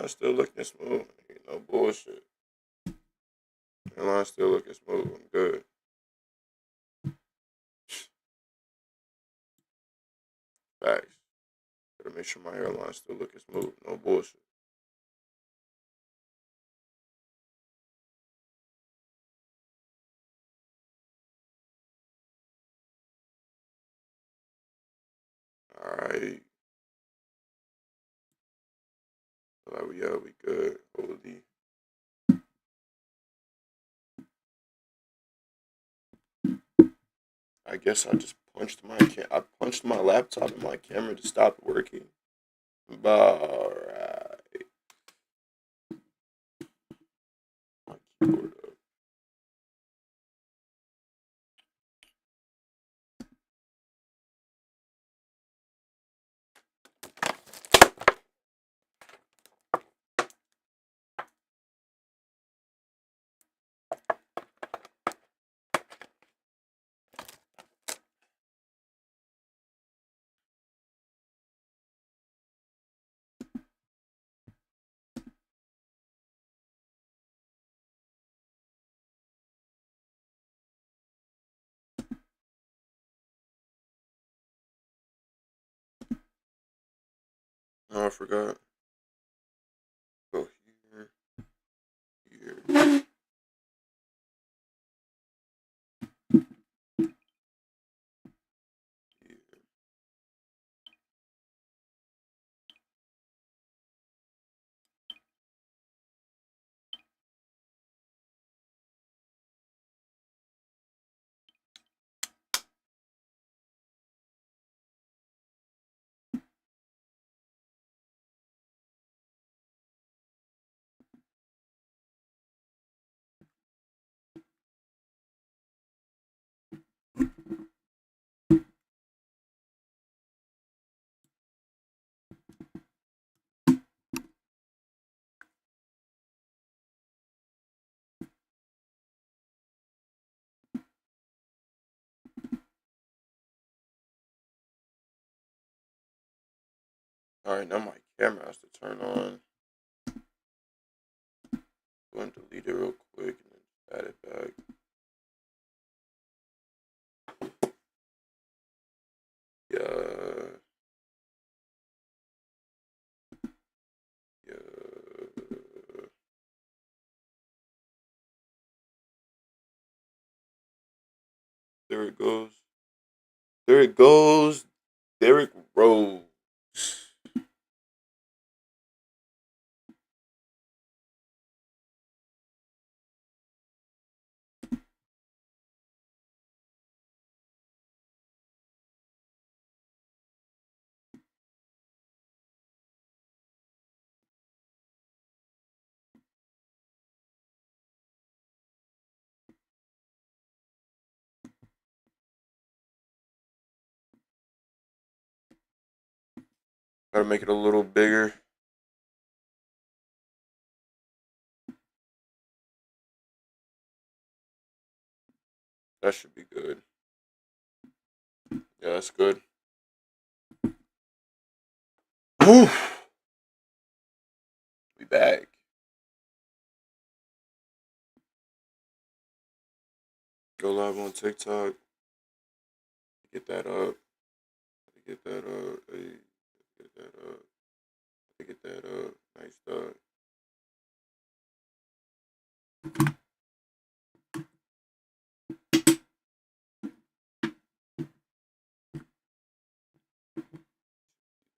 Hairline still looking smooth. Ain't no bullshit. Hairline still looking smooth. I'm good. Facts. Gotta make sure my hairline still looking smooth. No bullshit. Alright. Like we good. Holy. I guess I just I punched my laptop and my camera to stop working. But alright. My keyboard up. Oh, I forgot. Go here. Here. Here. Alright, now my camera has to turn on. Go and delete it real quick and then add it back. Yeah. Yeah. There it goes. There it goes. Derrick Rose. Gotta make it a little bigger. That should be good. Yeah, that's good. Oof. We back. Go live on TikTok. Get that up. Get that up. Hey, get that up. Get that up. Nice stuff.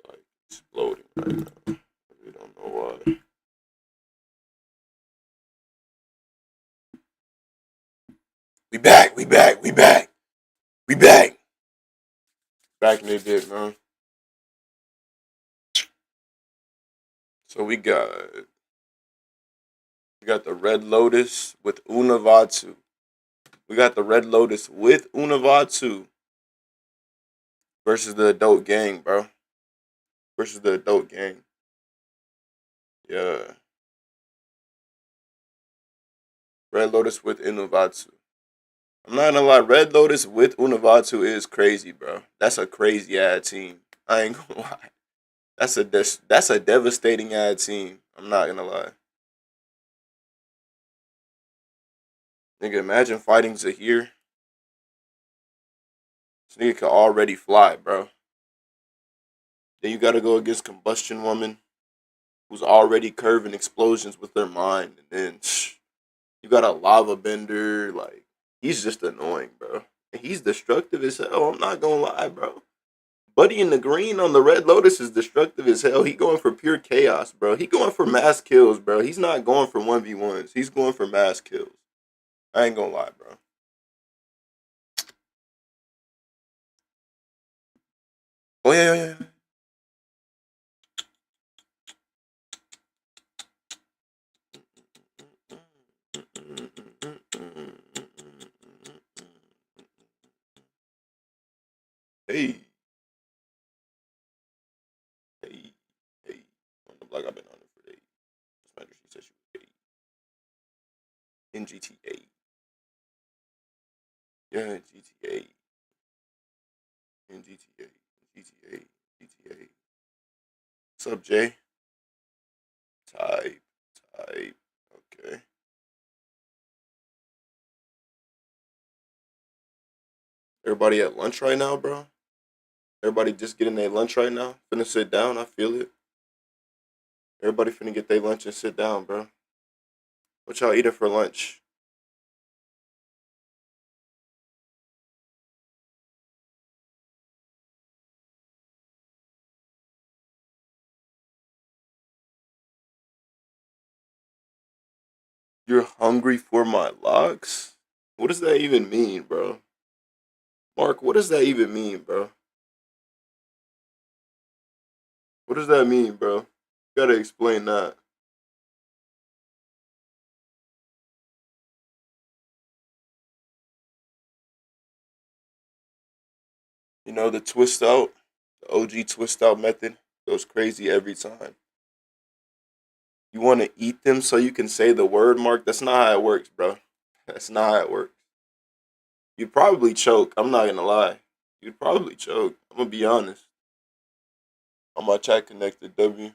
Like exploding right now. We don't know why. We back. We back. We back. We back. Back in the bit, man. So we got the Red Lotus with Unavatu. We got the Red Lotus with Unavatu versus the Adult Gang, bro. Versus the Adult Gang. Yeah. Red Lotus with Unavatu. I'm not gonna lie, Red Lotus with Unavatu is crazy, bro. That's a crazy ass team. I ain't gonna lie. That's a devastating ass team. I'm not gonna lie. Nigga, imagine fighting Zahir. This nigga could already fly, bro. Then you gotta go against Combustion Woman, who's already curving explosions with their mind. And then you got a Lava Bender. Like, he's just annoying, bro. And he's destructive as hell. I'm not gonna lie, bro. Buddy in the green on the Red Lotus is destructive as hell. He going for pure chaos, bro. He going for mass kills, bro. He's not going for 1v1s. He's going for mass kills. I ain't gonna lie, bro. Oh, yeah. Hey. On the block, I've been on it for days. Just matter she said she was gay. In GTA. Yeah, GTA. In GTA. GTA. What's up, Jay? Type. Okay. Everybody at lunch right now, bro? Everybody just getting their lunch right now? Finna sit down, I feel it. Everybody finna get their lunch and sit down, bro. What y'all eating for lunch? You're hungry for my locks? What does that even mean, bro? Mark, what does that even mean, bro? What does that mean, bro? You gotta explain that. You know, the twist out, the OG twist out method goes crazy every time. You want to eat them so you can say the word, Mark? That's not how it works, bro. That's not how it works. You'd probably choke. I'm not gonna lie. You'd probably choke. I'm gonna be honest. On my chat connected, W.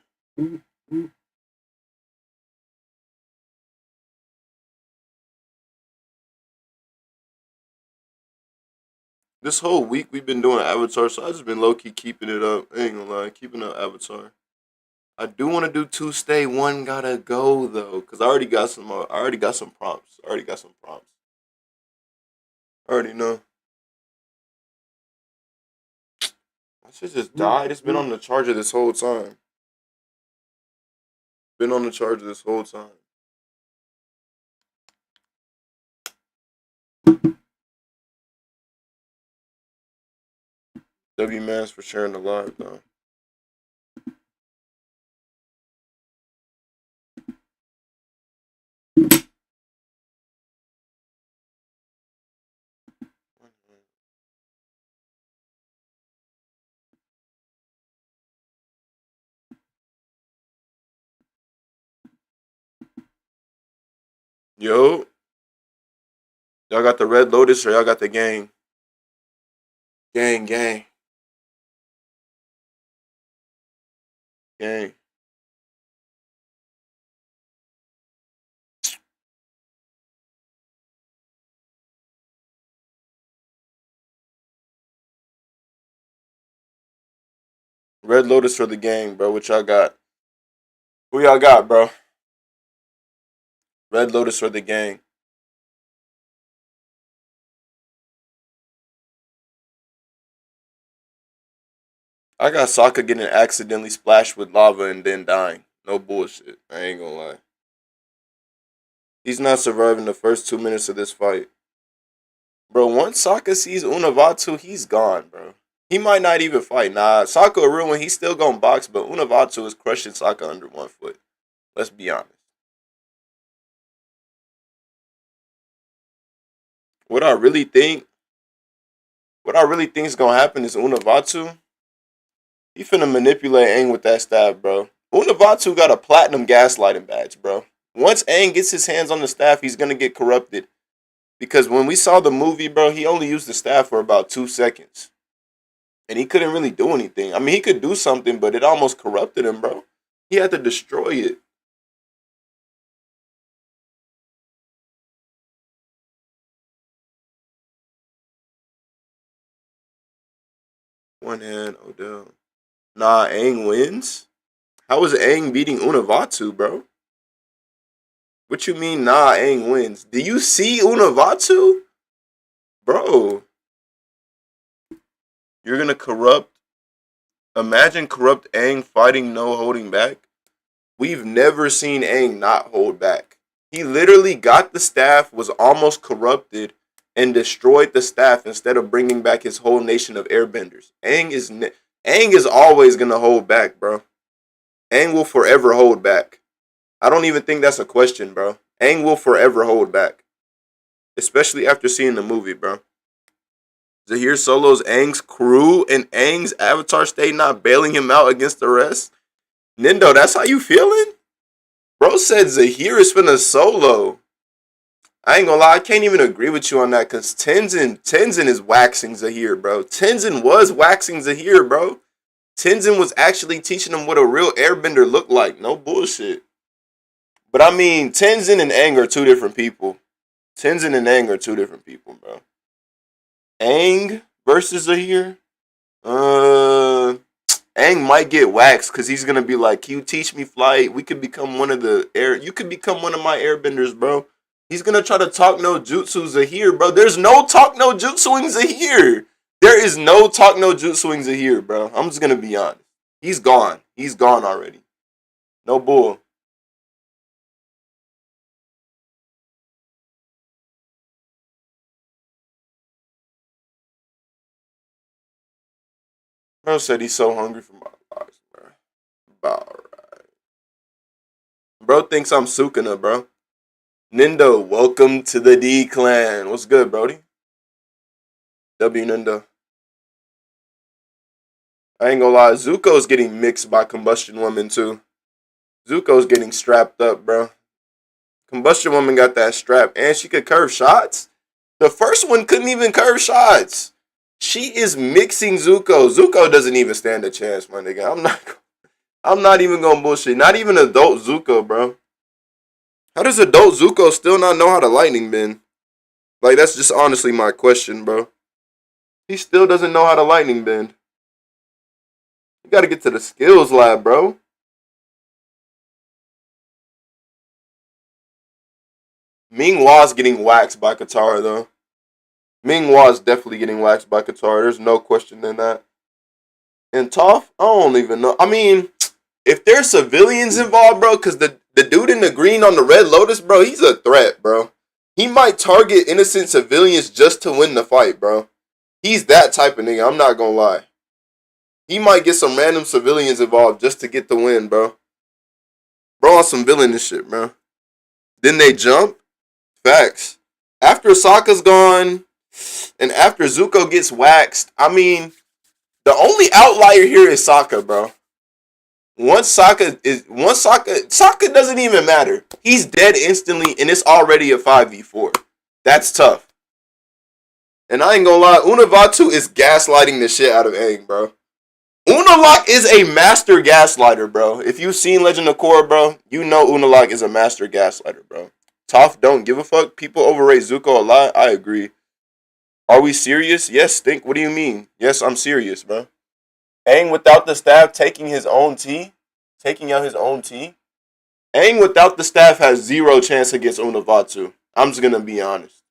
This whole week we've been doing Avatar, so I just been low key keeping it up. I ain't gonna lie, keeping up Avatar. I do want to do two stay, one gotta go though, cause I already got some. I already got some prompts. I already know. My shit just died. It's been on the charger this whole time. Been on the charger this whole time. W Mans for sharing the live though. Yo, y'all got the Red Lotus or y'all got the gang? Gang. Red Lotus for the gang, bro. What y'all got? Who y'all got, bro? Red Lotus for the gang. I got Sokka getting accidentally splashed with lava and then dying. No bullshit. I ain't gonna lie. He's not surviving the first 2 minutes of this fight. Bro, once Sokka sees Unavatu, he's gone, bro. He might not even fight. Nah, Sokka a real one, he's still gonna box, but Unavatu is crushing Sokka under 1 foot. Let's be honest. What I really think, is gonna happen is Unavatu, he finna manipulate Aang with that staff, bro. Unavatu got a platinum gaslighting badge, bro. Once Aang gets his hands on the staff, he's gonna get corrupted. Because when we saw the movie, bro, he only used the staff for about 2 seconds. And he couldn't really do anything. I mean, he could do something, but it almost corrupted him, bro. He had to destroy it. One hand, Odell. Nah, Aang wins? How is Aang beating Unavatu, bro? What you mean, nah, Aang wins? Do you see Unavatu? Bro, you're gonna corrupt. Imagine corrupt Aang fighting no holding back. We've never seen Aang not hold back. He literally got the staff, was almost corrupted, and destroyed the staff instead of bringing back his whole nation of airbenders. Aang is always gonna hold back, bro. Aang will forever hold back. I don't even think that's a question, bro. Aang will forever hold back. Especially after seeing the movie, bro. Zahir solos Aang's crew and Aang's avatar state not bailing him out against the rest. Nindo, that's how you feeling? Bro said Zahir is finna solo. I ain't gonna lie, I can't even agree with you on that because Tenzin is waxing Zahir, bro. Tenzin was waxing Zahir, bro. Tenzin was actually teaching him what a real airbender looked like. No bullshit. But I mean, Tenzin and Aang are two different people. Tenzin and Aang are two different people, bro. Aang versus Zahir? Aang might get waxed because he's gonna be like, "Can you teach me flight? We could become one of the air. You could become one of my airbenders, bro." He's gonna try to talk no jutsu Zahir, bro. There's no talk no jutsuing Zahir. There is no talk no jutsuing Zahir, bro. I'm just gonna be honest. He's gone. He's gone already. No bull. Bro said he's so hungry for my lives, bro. About right. Bro thinks I'm Sukuna, bro. Nindo, welcome to the D clan. What's good, Brody? W Nindo. I ain't gonna lie, Zuko's getting mixed by Combustion Woman too. Zuko's getting strapped up, bro. Combustion Woman got that strap, and she could curve shots. The first one couldn't even curve shots. She is mixing Zuko. Zuko doesn't even stand a chance, my nigga. I'm not even gonna bullshit. Not even adult Zuko, bro. How does adult Zuko still not know how to lightning bend? Like, that's just honestly my question, bro. He still doesn't know how to lightning bend. You gotta get to the skills lab, bro. Ming Hua's getting waxed by Katara, though. Ming Hua's definitely getting waxed by Katara. There's no question in that. And Toph, I don't even know. I mean, if there's civilians involved, bro, because the dude in the green on the Red Lotus, bro, he's a threat, bro. He might target innocent civilians just to win the fight, bro. He's that type of nigga, I'm not gonna lie. He might get some random civilians involved just to get the win, bro. Bro on some villainous shit, bro. Then they jump. Facts. After Sokka's gone, and after Zuko gets waxed, I mean, the only outlier here is Sokka, bro. Sokka doesn't even matter. He's dead instantly, and it's already a 5v4. That's tough. And I ain't gonna lie, Unavatu is gaslighting the shit out of Aang, bro. Unalaq is a master gaslighter, bro. If you've seen Legend of Korra, bro, you know Unalaq is a master gaslighter, bro. Toph don't give a fuck. People overrate Zuko a lot. I agree. Are we serious? Yes, Stink. What do you mean? Yes, I'm serious, bro. Aang without the staff taking his own tea? Taking out his own tea? Aang without the staff has zero chance against Unavatu. I'm just gonna be honest.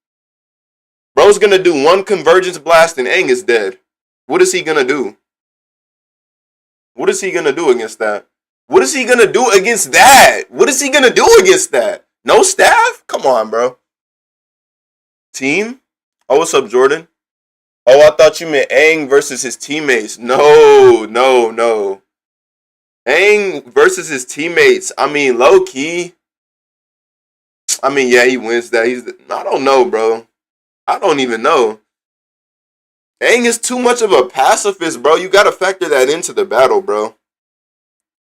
Bro's gonna do one convergence blast and Aang is dead. What is he gonna do? What is he gonna do against that? What is he gonna do against that? What is he gonna do against that? No staff? Come on, bro. Team? Oh, what's up, Jordan? Oh, I thought you meant Aang versus his teammates. No. Aang versus his teammates. I mean, low key. I mean, yeah, he wins that. I don't know, bro. I don't even know. Aang is too much of a pacifist, bro. You gotta factor that into the battle, bro.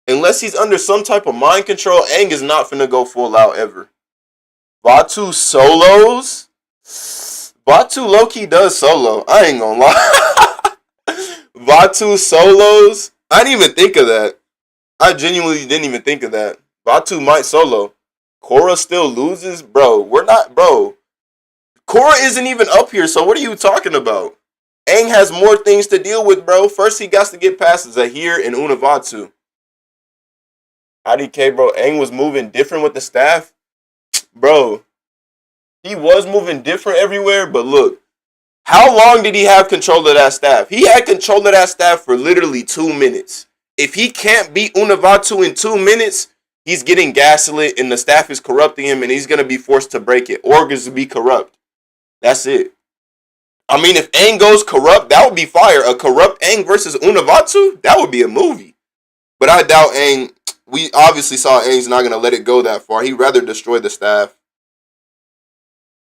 Unless he's under some type of mind control, Aang is not finna go full out ever. Vaatu solos? Vaatu low-key does solo. I ain't gonna lie. Vaatu solos? I didn't even think of that. I genuinely didn't even think of that. Vaatu might solo. Korra still loses? Bro, we're not... Bro. Korra isn't even up here, so what are you talking about? Aang has more things to deal with, bro. First, he got to get past Zahir and Unavatu. IDK, bro. Aang was moving different with the staff. Bro, he was moving different everywhere, but look, how long did he have control of that staff? He had control of that staff for literally 2 minutes. If he can't beat Unavatu in 2 minutes, he's getting gaslit and the staff is corrupting him and he's going to be forced to break it. Or to be corrupt. That's it. I mean, if Aang goes corrupt, that would be fire. A corrupt Aang versus Unavatu? That would be a movie. But I doubt Aang. We obviously saw Aang's not going to let it go that far. He'd rather destroy the staff.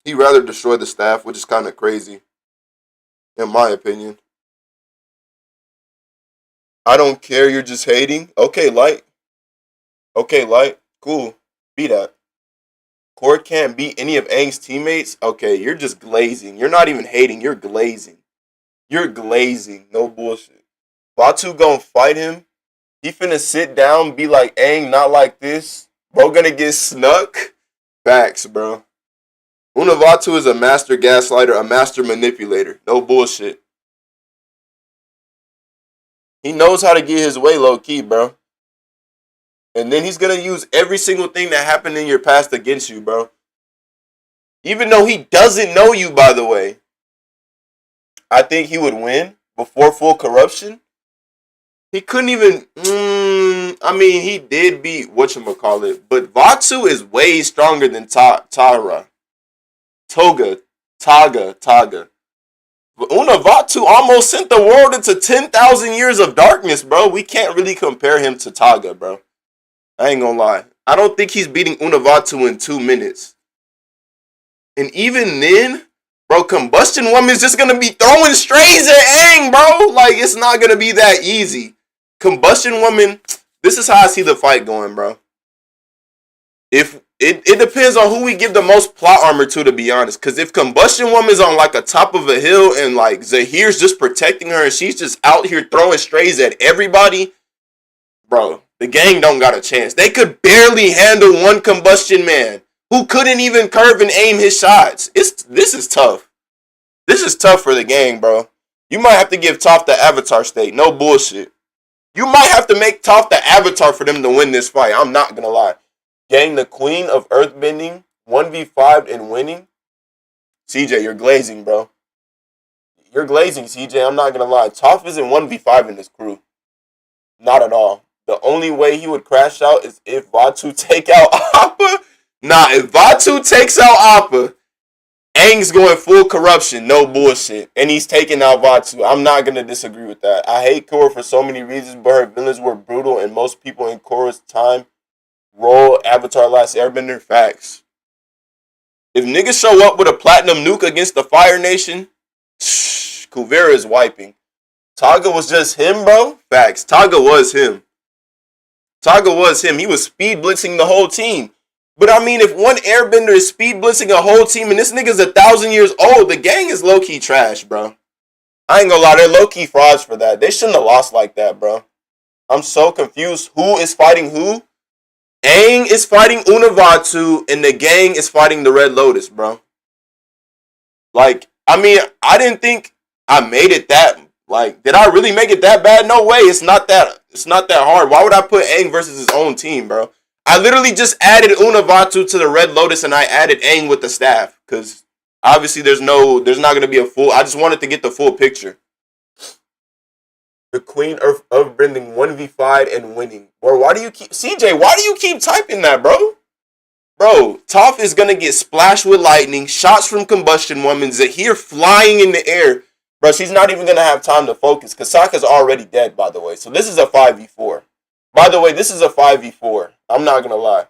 He'd rather destroy the staff, which is kind of crazy, in my opinion. I don't care, you're just hating. Okay, Light. Okay, Light. Cool. Be that. Cord can't beat any of Aang's teammates? Okay, you're just glazing. You're not even hating, you're glazing. You're glazing. No bullshit. Batu gonna fight him. He finna sit down, be like, Aang, not like this. Bro gonna get snuck. Facts, bro. Unavatu is a master gaslighter, a master manipulator. No bullshit. He knows how to get his way low key, bro. And then he's gonna use every single thing that happened in your past against you, bro. Even though he doesn't know you, by the way. I think he would win before full corruption. He couldn't even. I mean, he did beat whatchamacallit, but Vatsu is way stronger than Taga. But Unavatu almost sent the world into 10,000 years of darkness, bro. We can't really compare him to Taga, bro. I ain't gonna lie. I don't think he's beating Unavatu in 2 minutes. And even then, bro, Combustion Woman's just gonna be throwing strays at Aang, bro. Like, it's not gonna be that easy. Combustion Woman, this is how I see the fight going, bro. If it depends on who we give the most plot armor to be honest. Because if Combustion Woman's on like a top of a hill and like Zahir's just protecting her and she's just out here throwing strays at everybody, bro, the gang don't got a chance. They could barely handle one Combustion Man who couldn't even curve and aim his shots. This is tough. This is tough for the gang, bro. You might have to give Toph the Avatar state. No bullshit. You might have to make Toph the Avatar for them to win this fight. I'm not gonna lie. Gang, the Queen of Earthbending, 1v5 and winning. CJ, you're glazing, bro. You're glazing, CJ. I'm not gonna lie. Toph isn't 1v5 in this crew. Not at all. The only way he would crash out is if Vatu take out Appa. Nah, if Vatu takes out Appa, Aang's going full corruption, no bullshit. And he's taking out Vatu. I'm not going to disagree with that. I hate Korra for so many reasons, but her villains were brutal and most people in Korra's time roll Avatar Last Airbender. Facts. If niggas show up with a platinum nuke against the Fire Nation, Kuvira is wiping. Taga was just him, bro? Facts. Taga was him. Taga was him. He was speed blitzing the whole team. But I mean, if one airbender is speed blitzing a whole team and this nigga's 1,000 years old, the gang is low-key trash, bro. I ain't gonna lie, they're low-key frauds for that. They shouldn't have lost like that, bro. I'm so confused. Who is fighting who? Aang is fighting Unavatu, and the gang is fighting the Red Lotus, bro. Like, I mean, I didn't think I made it that, like, did I really make it that bad? No way. It's not that hard. Why would I put Aang versus his own team, bro? I literally just added Unavatu to the Red Lotus and I added Aang with the staff. Because obviously there's not going to be a full... I just wanted to get the full picture. The Queen of Earthbending 1v5 and winning. Bro, why do you keep... CJ, why do you keep typing that, bro? Bro, Toph is going to get splashed with lightning, shots from Combustion Woman, Zahir flying in the air. Bro, she's not even going to have time to focus. Kasaka's already dead, by the way. So this is a 5v4. By the way, this is a 5v4. I'm not gonna lie.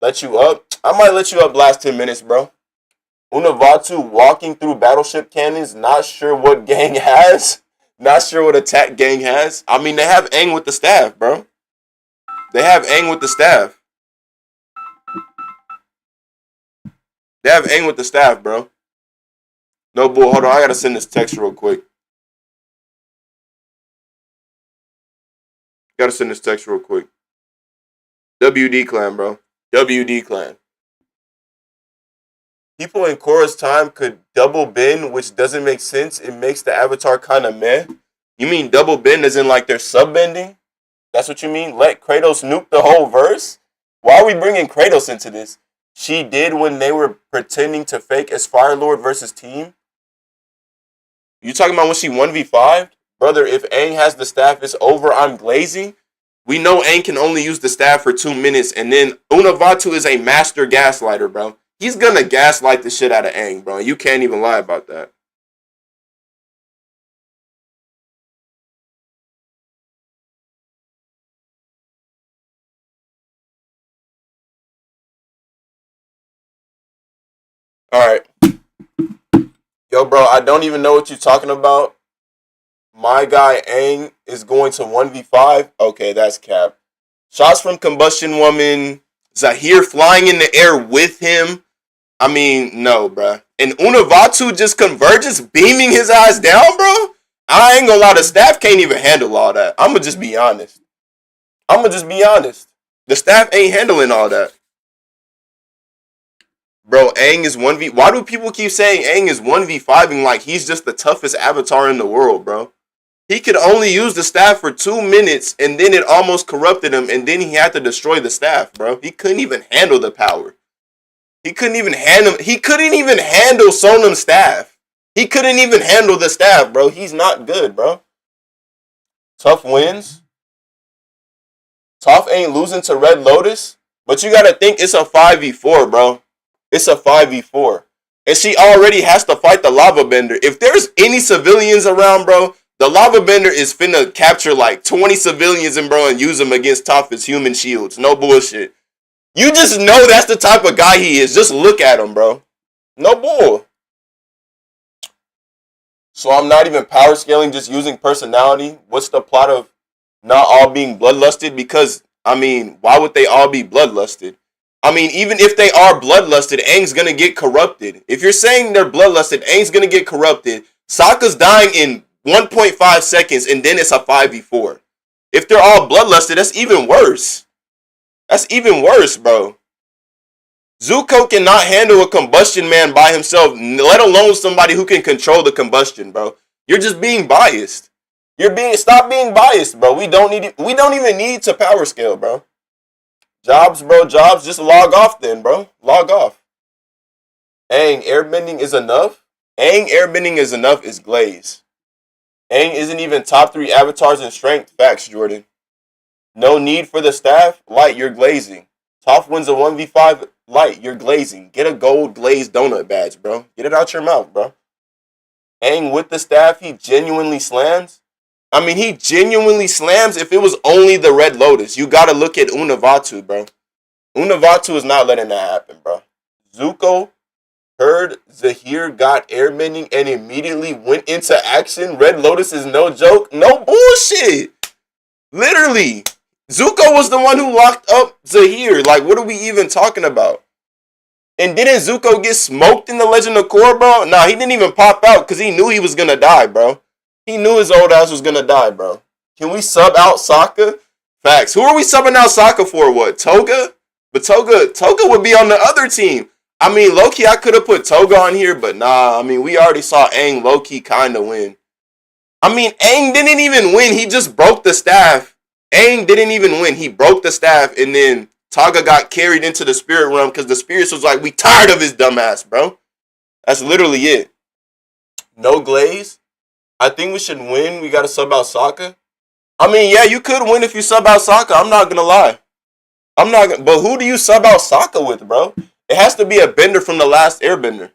Let you up? I might let you up last 10 minutes, bro. Unavatu walking through battleship cannons, not sure what gang has. Not sure what attack gang has. I mean, they have Aang with the staff, bro. They have Aang with the staff. They have Aang with the staff, bro. No bull. Hold on, I gotta send this text real quick. Gotta send this text real quick. WD clan, bro. WD clan. People in Korra's time could double bend, which doesn't make sense. It makes the Avatar kind of meh. You mean double bend as in like they're sub bending? That's what you mean? Let Kratos nuke the whole verse? Why are we bringing Kratos into this? She did when they were pretending to fake as Fire Lord versus team? You talking about when she 1v5? Brother, if Aang has the staff, it's over. I'm glazing. We know Aang can only use the staff for 2 minutes, and then Unavatu is a master gaslighter, bro. He's gonna gaslight the shit out of Aang, bro. You can't even lie about that. Alright. Yo, bro, I don't even know what you're talking about. My guy Aang is going to 1v5. Okay, that's cap. Shots from Combustion Woman. Zahir flying in the air with him. I mean, no, bruh. And Unavatu just converges, beaming his eyes down, bro? I ain't gonna lie, the staff can't even handle all that. I'ma just be honest. The staff ain't handling all that. Bro, Aang is 1v. Why do people keep saying Aang is 1v5ing like he's just the toughest avatar in the world, bro? He could only use the staff for 2 minutes, and then it almost corrupted him, and then he had to destroy the staff, bro. He couldn't even handle the power. He couldn't even handle Sonam's staff. He couldn't even handle the staff, bro. He's not good, bro. Toph wins. Toph ain't losing to Red Lotus, but you gotta think it's a 5v4, bro. It's a 5v4. And she already has to fight the Lava Bender. If there's any civilians around, bro, the Lava Bender is finna capture like 20 civilians and bro and use them against Toph as human shields. No bullshit. You just know that's the type of guy he is. Just look at him, bro. No bull. So I'm not even power scaling, just using personality. What's the plot of not all being bloodlusted? Because, I mean, why would they all be bloodlusted? I mean, even if they are bloodlusted, Aang's gonna get corrupted. If you're saying they're bloodlusted, Aang's gonna get corrupted. Sokka's dying in 1.5 seconds, and then it's a 5v4. If they're all bloodlusted, that's even worse. That's even worse, bro. Zuko cannot handle a combustion man by himself, let alone somebody who can control the combustion, bro. You're just being biased. Stop being biased, bro. We don't even need to power scale, bro. Jobs, bro, jobs. Just log off then, bro. Log off. Aang, airbending is enough? Aang airbending is enough is glaze. Aang isn't even top 3 avatars in strength. Facts, Jordan. No need for the staff. Light, you're glazing. Toph wins a 1v5. Light, you're glazing. Get a gold glazed donut badge, bro. Get it out your mouth, bro. Aang with the staff, he genuinely slams. I mean, he genuinely slams if it was only the Red Lotus. You gotta look at Unavatu, bro. Unavatu is not letting that happen, bro. Zuko heard Zahir got airbending and immediately went into action. Red Lotus is no joke. No bullshit. Literally. Zuko was the one who locked up Zahir. Like, what are we even talking about? And didn't Zuko get smoked in the Legend of Korra, bro? Nah, he didn't even pop out because he knew he was gonna die, bro. He knew his old ass was gonna die, bro. Can we sub out Sokka? Facts. Who are we subbing out Sokka for? What? Toga? But Toga would be on the other team. I mean, low-key, I could have put Toga on here, but nah. I mean, we already saw Aang low-key kind of win. I mean, Aang didn't even win. He just broke the staff. Aang didn't even win. He broke the staff, and then Toga got carried into the spirit realm because the spirits was like, we tired of his dumbass, bro. That's literally it. No glaze. I think we should win. We got to sub out Sokka. I mean, yeah, you could win if you sub out Sokka. I'm not going to lie. But who do you sub out Sokka with, bro? It has to be a bender from the last airbender.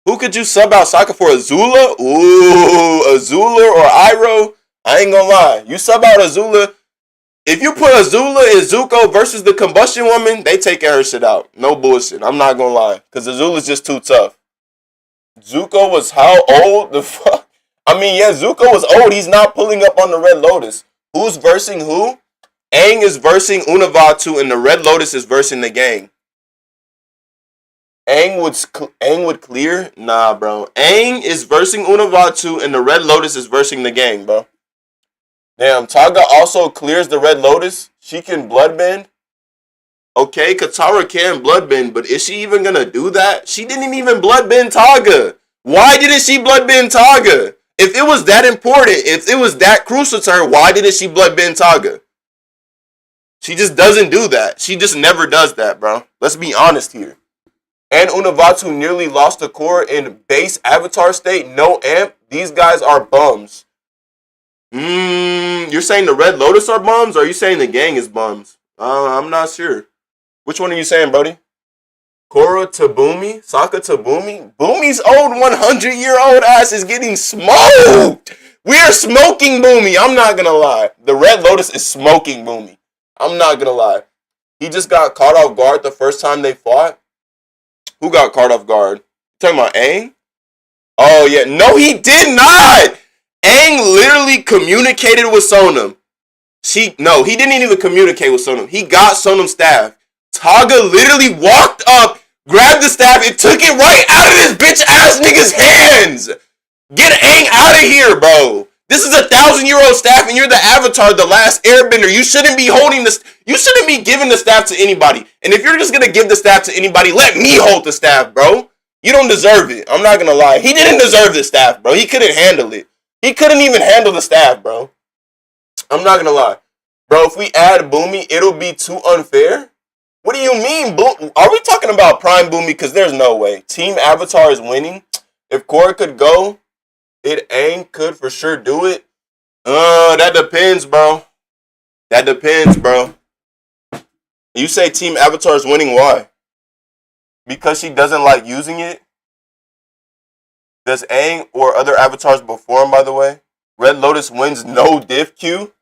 Who could you sub out Sokka for? Azula? Ooh, Azula or Iroh? I ain't gonna lie. You sub out Azula. If you put Azula and Zuko versus the Combustion Woman, they taking her shit out. No bullshit. I'm not gonna lie. Because Azula's just too tough. Zuko was how old? The fuck? I mean, yeah, Zuko was old. He's not pulling up on the Red Lotus. Who's versing who? Aang is versing Unavatu, and the Red Lotus is versing the gang. Aang would clear? Nah, bro. Aang is versing Unavatu, and the Red Lotus is versing the gang, bro. Damn, Togga also clears the Red Lotus. She can bloodbend. Okay, Katara can bloodbend, but is she even gonna do that? She didn't even bloodbend Taga. Why didn't she bloodbend Taga? If it was that important, if it was that crucial to her, why didn't she bloodbend Taga? She just doesn't do that. She just never does that, bro. Let's be honest here. And Unavatu nearly lost the core in base Avatar state. No amp. These guys are bums. You're saying the Red Lotus are bums, or are you saying the gang is bums? I'm not sure. Which one are you saying, Brody? Korra to Boomy? Sokka to Boomy? Boomy's old 100-year-old ass is getting smoked! We are smoking Boomy, I'm not gonna lie. The Red Lotus is smoking Boomy. I'm not gonna lie. He just got caught off guard the first time they fought. Who got caught off guard? You talking about Aang? Oh, yeah. No, he did not! Aang literally communicated with Sonam. No, he didn't even communicate with Sonam. He got Sonam's staff. Taga literally walked up, grabbed the staff, and took it right out of this bitch ass nigga's hands. Get Aang out of here, bro. This is a 1,000-year-old staff, and you're the Avatar, the last Airbender. You shouldn't be holding this. You shouldn't be giving the staff to anybody. And if you're just gonna give the staff to anybody, let me hold the staff, bro. You don't deserve it. I'm not gonna lie. He didn't deserve the staff, bro. He couldn't handle it. He couldn't even handle the staff, bro. I'm not gonna lie, bro. If we add Boomy, it'll be too unfair. What do you mean? Are we talking about Prime Boomy? Because there's no way. Team Avatar is winning. If Korra could go, Aang could for sure do it. That depends, bro. That depends, bro. You say Team Avatar is winning, why? Because she doesn't like using it? Does Aang or other avatars before him, by the way? Red Lotus wins no diff Q?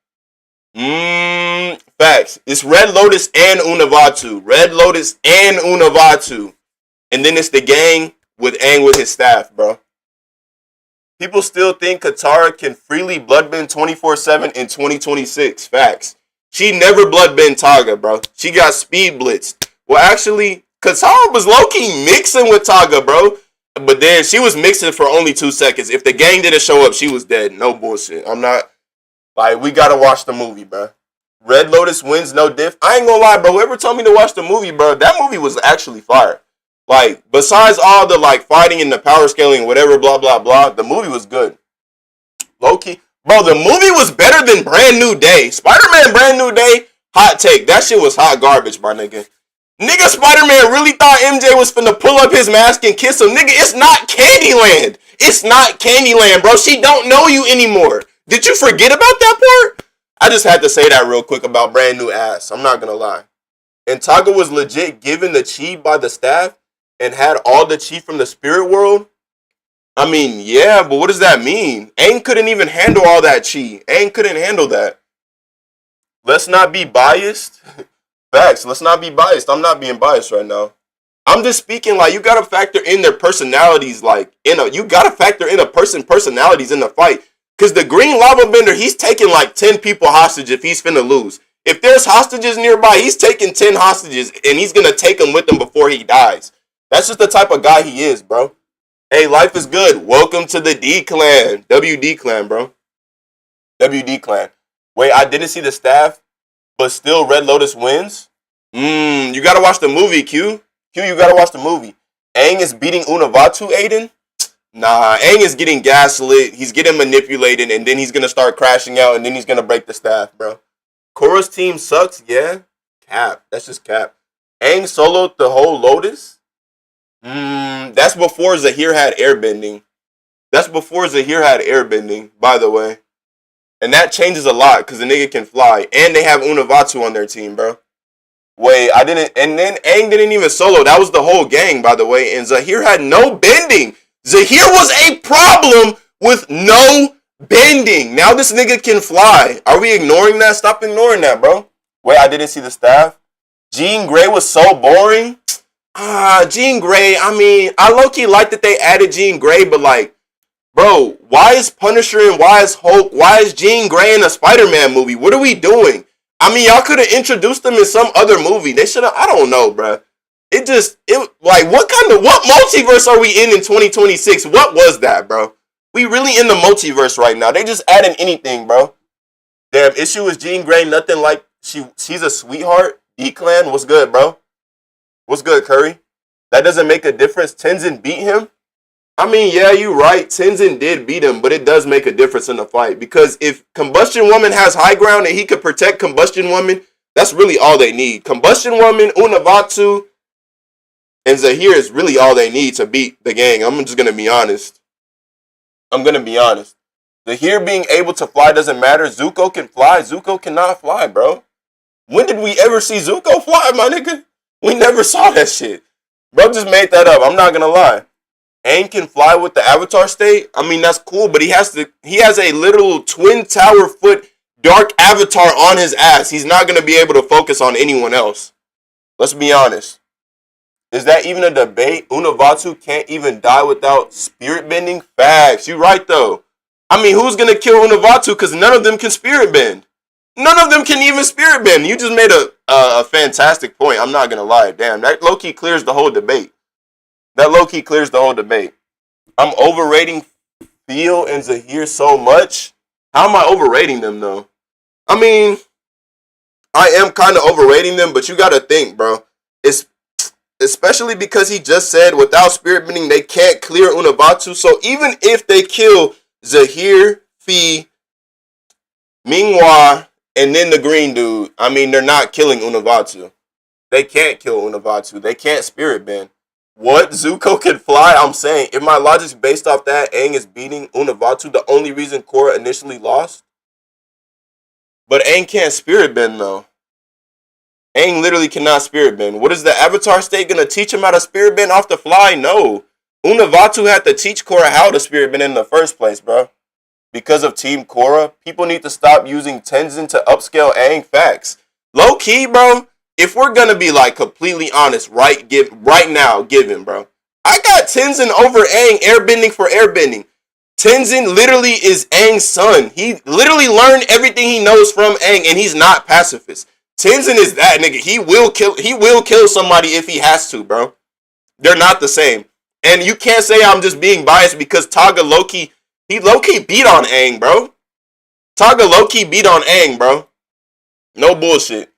Facts. It's Red Lotus and Unavatu. Red Lotus and Unavatu. And then it's the gang with Aang with his staff, bro. People still think Katara can freely bloodbend 24/7 in 2026. Facts. She never bloodbend Taga, bro. She got speed blitzed. Well, actually, Katara was low-key mixing with Taga, bro. But then she was mixing for only 2 seconds. If the gang didn't show up, she was dead. No bullshit. I'm not... Like, we gotta watch the movie, bro. Red Lotus wins no diff. I ain't gonna lie, bro. Whoever told me to watch the movie, bro, that movie was actually fire. Like, besides all the, like, fighting and the power scaling, whatever, blah, blah, blah, the movie was good. Low-key. Bro, the movie was better than Brand New Day. Spider-Man Brand New Day, hot take. That shit was hot garbage, my nigga. Nigga, Spider-Man really thought MJ was finna pull up his mask and kiss him. Nigga, it's not Candyland. It's not Candyland, bro. She don't know you anymore. Did you forget about that part? I just had to say that real quick about Brand New Ass. I'm not gonna lie. And Taga was legit given the chi by the staff and had all the chi from the spirit world. I mean, yeah, but what does that mean? Aang couldn't even handle all that chi. Aang couldn't handle that. Let's not be biased. Facts, let's not be biased. I'm not being biased right now. I'm just speaking like you gotta factor in their personalities, like you gotta factor in a personalities in the fight. Cause the Green Lava Bender, he's taking like 10 people hostage if he's finna lose. If there's hostages nearby, he's taking 10 hostages and he's gonna take them with him before he dies. That's just the type of guy he is, bro. Hey, life is good. Welcome to the D Clan. WD Clan, bro. WD Clan. Wait, I didn't see the staff, but still Red Lotus wins? You gotta watch the movie, Q. Q, you gotta watch the movie. Aang is beating Unavatu, Aiden? Nah, Aang is getting gaslit. He's getting manipulated, and then he's gonna start crashing out, and then he's gonna break the staff, bro. Korra's team sucks, yeah? Cap. That's just cap. Aang soloed the whole Lotus? That's before Zahir had airbending. That's before Zahir had airbending, by the way. And that changes a lot, because the nigga can fly. And they have Unavatu on their team, bro. Wait, I didn't... And then Aang didn't even solo. That was the whole gang, by the way. And Zahir had no bending. Zahir was a problem with no bending. Now this nigga can fly. Are we ignoring that? Stop ignoring that, bro. Wait, I didn't see the staff. Jean Grey was so boring. Jean Grey, I mean, I low-key like that they added Jean Grey, but like, bro, why is Punisher and why is Hulk, why is Jean Grey in a Spider-Man movie? What are we doing? I mean, y'all could have introduced them in some other movie. They should have, I don't know, bro. Like, what multiverse are we in 2026? What was that, bro? We really in the multiverse right now. They just adding anything, bro. Damn, issue is Jean Grey, nothing like, she's a sweetheart. E-Clan, what's good, bro? What's good, Curry? That doesn't make a difference. Tenzin beat him? I mean, yeah, you're right. Tenzin did beat him, but it does make a difference in the fight. Because if Combustion Woman has high ground and he could protect Combustion Woman, that's really all they need. Combustion Woman, Unavatu, and Zahir is really all they need to beat the gang. I'm just going to be honest. Zahir being able to fly doesn't matter. Zuko can fly. Zuko cannot fly, bro. When did we ever see Zuko fly, my nigga? We never saw that shit. Bro just made that up. I'm not going to lie. Aang can fly with the Avatar state. I mean, that's cool, but he has a literal twin tower foot dark avatar on his ass. He's not going to be able to focus on anyone else. Let's be honest. Is that even a debate? Unavatu can't even die without spirit bending? Facts. You right, though. I mean, who's going to kill Unavatu? Because none of them can spirit bend. None of them can even spirit bend. You just made a fantastic point. I'm not going to lie. Damn, that low-key clears the whole debate. I'm overrating Theo and Zahir so much. How am I overrating them, though? I mean, I am kind of overrating them, but you got to think, bro. It's especially because he just said without spirit bending, they can't clear Unavatu. So even if they kill Zahir, Fi, Minghua, and then the green dude, I mean, they're not killing Unavatu. They can't kill Unavatu. They can't spirit bend. What? Zuko can fly? I'm saying, if my logic's based off that, Aang is beating Unavatu, the only reason Korra initially lost? But Aang can't spirit bend, though. Aang literally cannot spirit bend. What is the Avatar state going to teach him how to spirit bend off the fly? No. Unavatu had to teach Korra how to spirit bend in the first place, bro. Because of Team Korra, people need to stop using Tenzin to upscale Aang. Facts. Low key, bro. If we're gonna be like completely honest, right now, bro. I got Tenzin over Aang airbending for airbending. Tenzin literally is Aang's son. He literally learned everything he knows from Aang, and he's not pacifist. Tenzin is that nigga. He will kill somebody if he has to, bro. They're not the same. And you can't say I'm just being biased because Togga Loki, he low-key beat on Aang, bro. Togga low-key beat on Aang, bro. No bullshit.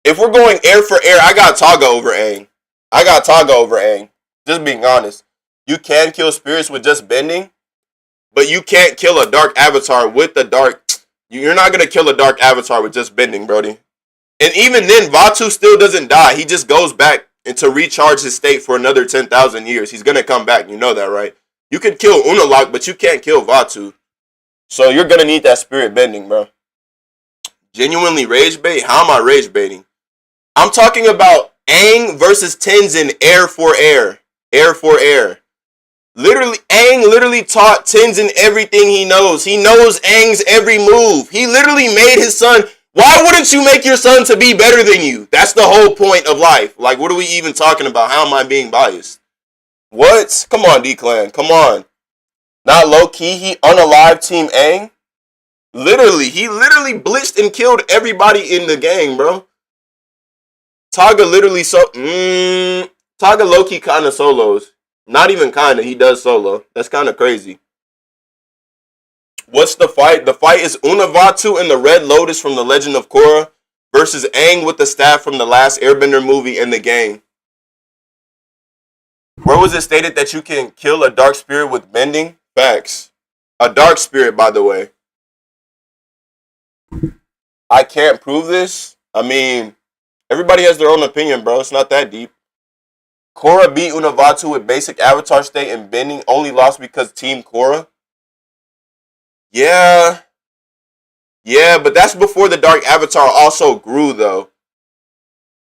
If we're going air for air, I got Togga over Aang. Just being honest. You can kill spirits with just bending, but you can't kill a dark avatar with the dark. You're not going to kill a dark avatar with just bending, brody. And even then, Vaatu still doesn't die. He just goes back and to recharge his state for another 10,000 years. He's going to come back. You know that, right? You can kill Unalaq, but you can't kill Vaatu. So you're going to need that spirit bending, bro. Genuinely rage bait? How am I rage baiting? I'm talking about Aang versus Tenzin air for air. Air for air. Literally, Aang literally taught Tenzin everything he knows. He knows Aang's every move. He literally made his son. Why wouldn't you make your son to be better than you? That's the whole point of life. Like, what are we even talking about? How am I being biased? What? Come on, D-Clan. Come on. Not low-key. He unalived Team Aang. Literally. He literally blitzed and killed everybody in the gang, bro. Togga literally Togga low-key kind of solos. Not even kind of. He does solo. That's kind of crazy. What's the fight? The fight is Unavatu and the Red Lotus from The Legend of Korra versus Aang with the staff from the last Airbender movie and the gang. Where was it stated that you can kill a dark spirit with bending? Facts. A dark spirit, by the way. I can't prove this. I mean, everybody has their own opinion, bro. It's not that deep. Korra beat Unavatu with basic avatar state and bending, only lost because Team Korra. Yeah, but that's before the Dark Avatar also grew, though.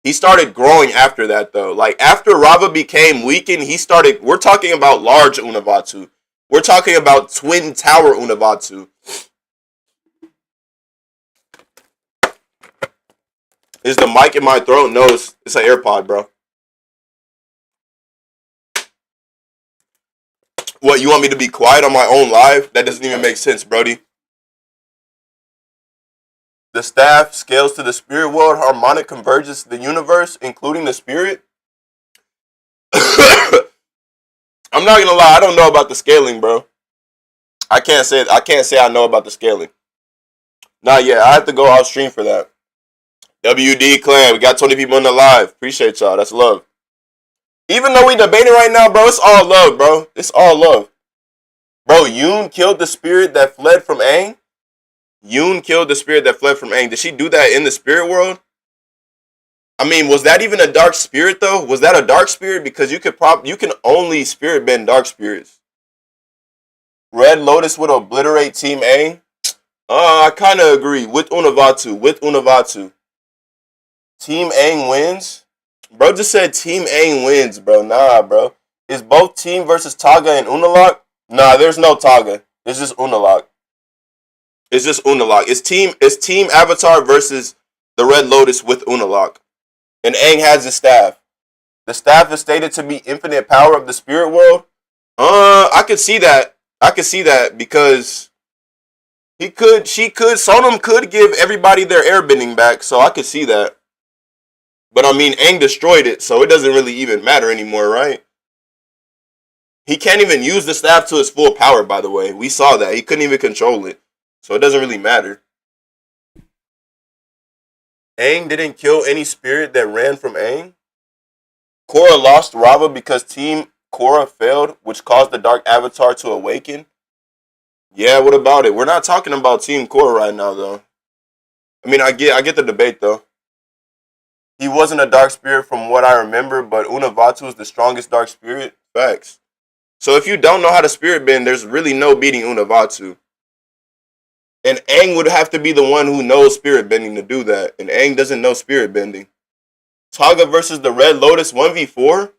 He started growing after that, though. Like, after Rava became weakened, we're talking about large Unavatu. We're talking about Twin Tower Unavatu. Is the mic in my throat? No, it's an AirPod, bro. What, you want me to be quiet on my own live? That doesn't even make sense, Brody. The staff scales to the spirit world, harmonic converges to the universe, including the spirit. I'm not gonna lie, I don't know about the scaling, bro. I can't say I know about the scaling. Not yet. I have to go off stream for that. WD clan, we got 20 people in the live. Appreciate y'all. That's love. Even though we debating right now, bro, it's all love, bro. It's all love. Bro, Yoon killed the spirit that fled from Aang. Yoon killed the spirit that fled from Aang. Did she do that in the spirit world? I mean, was that even a dark spirit though? Was that a dark spirit? Because you can only spirit bend dark spirits. Red Lotus would obliterate Team Aang. I kind of agree with Unavatu. Team Aang wins. Bro just said Team Aang wins, bro. Nah, bro. Is both team versus Taga and Unalaq? Nah, there's no Taga. It's just Unalaq. It's Team Avatar versus the Red Lotus with Unalaq. And Aang has the staff. The staff is stated to be infinite power of the spirit world. I could see that. Because Sonam could give everybody their airbending back, so I could see that. But I mean, Aang destroyed it, so it doesn't really even matter anymore, right? He can't even use the staff to its full power, by the way. We saw that. He couldn't even control it. So it doesn't really matter. Aang didn't kill any spirit that ran from Aang. Korra lost Rava because Team Korra failed, which caused the Dark Avatar to awaken. Yeah, what about it? We're not talking about Team Korra right now, though. I mean, I get the debate, though. He wasn't a dark spirit from what I remember, but Unavatu is the strongest dark spirit. Facts. So if you don't know how to spirit bend, there's really no beating Unavatu. And Aang would have to be the one who knows spirit bending to do that. And Aang doesn't know spirit bending. Taga versus the Red Lotus 1v4?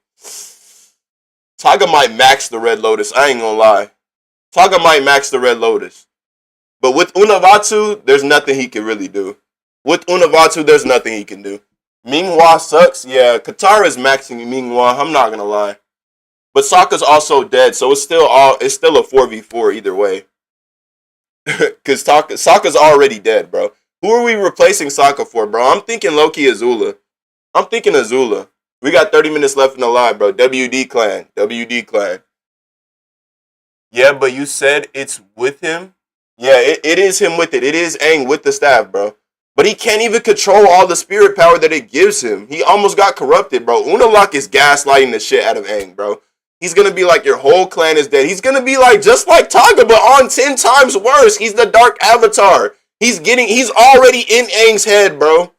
Taga might max the Red Lotus, I ain't gonna lie. Taga might max the Red Lotus. But with Unavatu, there's nothing he can really do. With Unavatu, there's nothing he can do. Minghua sucks. Yeah, Katara is maxing Minghua, I'm not gonna lie. But Sokka's also dead, so it's still a 4v4 either way. Because Sokka's already dead, bro. Who are we replacing Sokka for, bro? I'm thinking low-key Azula. We got 30 minutes left in the live, bro. WD clan. Yeah, but you said it's with him? Yeah, it is him with it. It is Aang with the staff, bro. But he can't even control all the spirit power that it gives him. He almost got corrupted, bro. Unalaq is gaslighting the shit out of Aang, bro. He's gonna be like, your whole clan is dead. He's gonna be like, just like Taga, but on 10 times worse. He's the Dark Avatar. He's already in Aang's head, bro.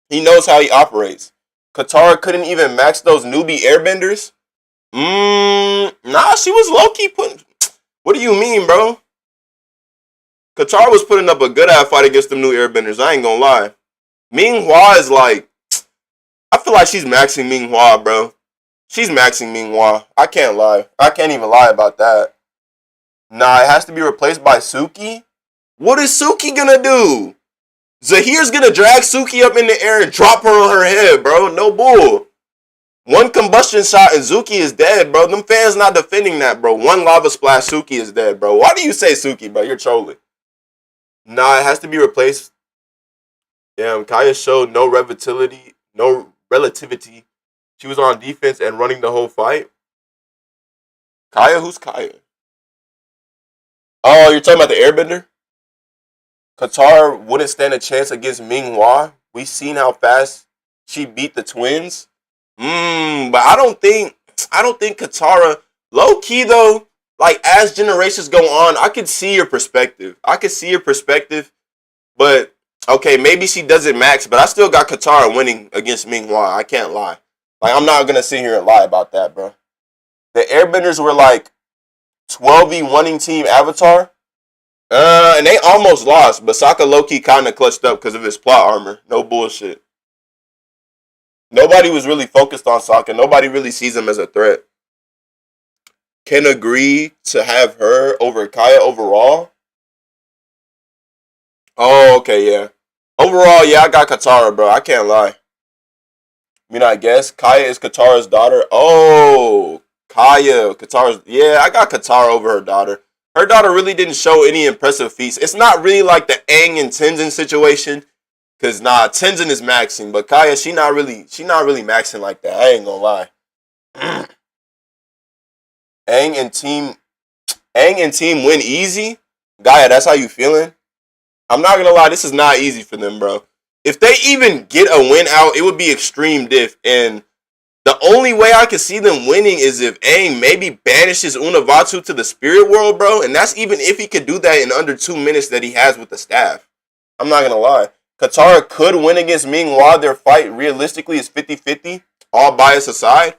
He knows how he operates. Katara couldn't even match those newbie airbenders? Nah, she was low-key putting... What do you mean, bro? Katara was putting up a good-ass fight against them new airbenders, I ain't gonna lie. Minghua is like... I feel like she's maxing Minghua, bro. I can't lie. I can't even lie about that. Nah, it has to be replaced by Suki? What is Suki gonna do? Zahir's gonna drag Suki up in the air and drop her on her head, bro. No bull. One combustion shot and Suki is dead, bro. Them fans not defending that, bro. One lava splash, Suki is dead, bro. Why do you say Suki, bro? You're trolling. Nah, it has to be replaced. Damn, Kaya showed no relativity. She was on defense and running the whole fight. Kaya? Who's Kaya? Oh, you're talking about the airbender? Katara wouldn't stand a chance against Minghua. We seen how fast she beat the twins. But I don't think Katara, low key though, like as generations go on, I could see your perspective. But okay, maybe she doesn't max, but I still got Katara winning against Minghua. I can't lie. Like, I'm not gonna sit here and lie about that, bro. The airbenders were like 12v1ing Team Avatar. And they almost lost, but Sokka low-key kind of clutched up because of his plot armor. No bullshit. Nobody was really focused on Sokka. Nobody really sees him as a threat. Can agree to have her over Kaya overall. Oh, okay, yeah. Overall, yeah, I got Katara, bro. I can't lie. I mean, I guess Kaya is Katara's daughter. Oh, Kaya, Katara's... Yeah, I got Katara over her daughter. Her daughter really didn't show any impressive feats. It's not really like the Aang and Tenzin situation. Cause nah, Tenzin is maxing, but Kaya, she not really maxing like that. I ain't gonna lie. Aang and team win easy. Gaia, that's how you feeling? I'm not gonna lie, this is not easy for them, bro. If they even get a win out, it would be extreme diff. And the only way I can see them winning is if Aang maybe banishes Unavatu to the spirit world, bro. And that's even if he could do that in under 2 minutes that he has with the staff. I'm not gonna lie. Katara could win against Ming Hua. Their fight realistically is 50-50. All bias aside.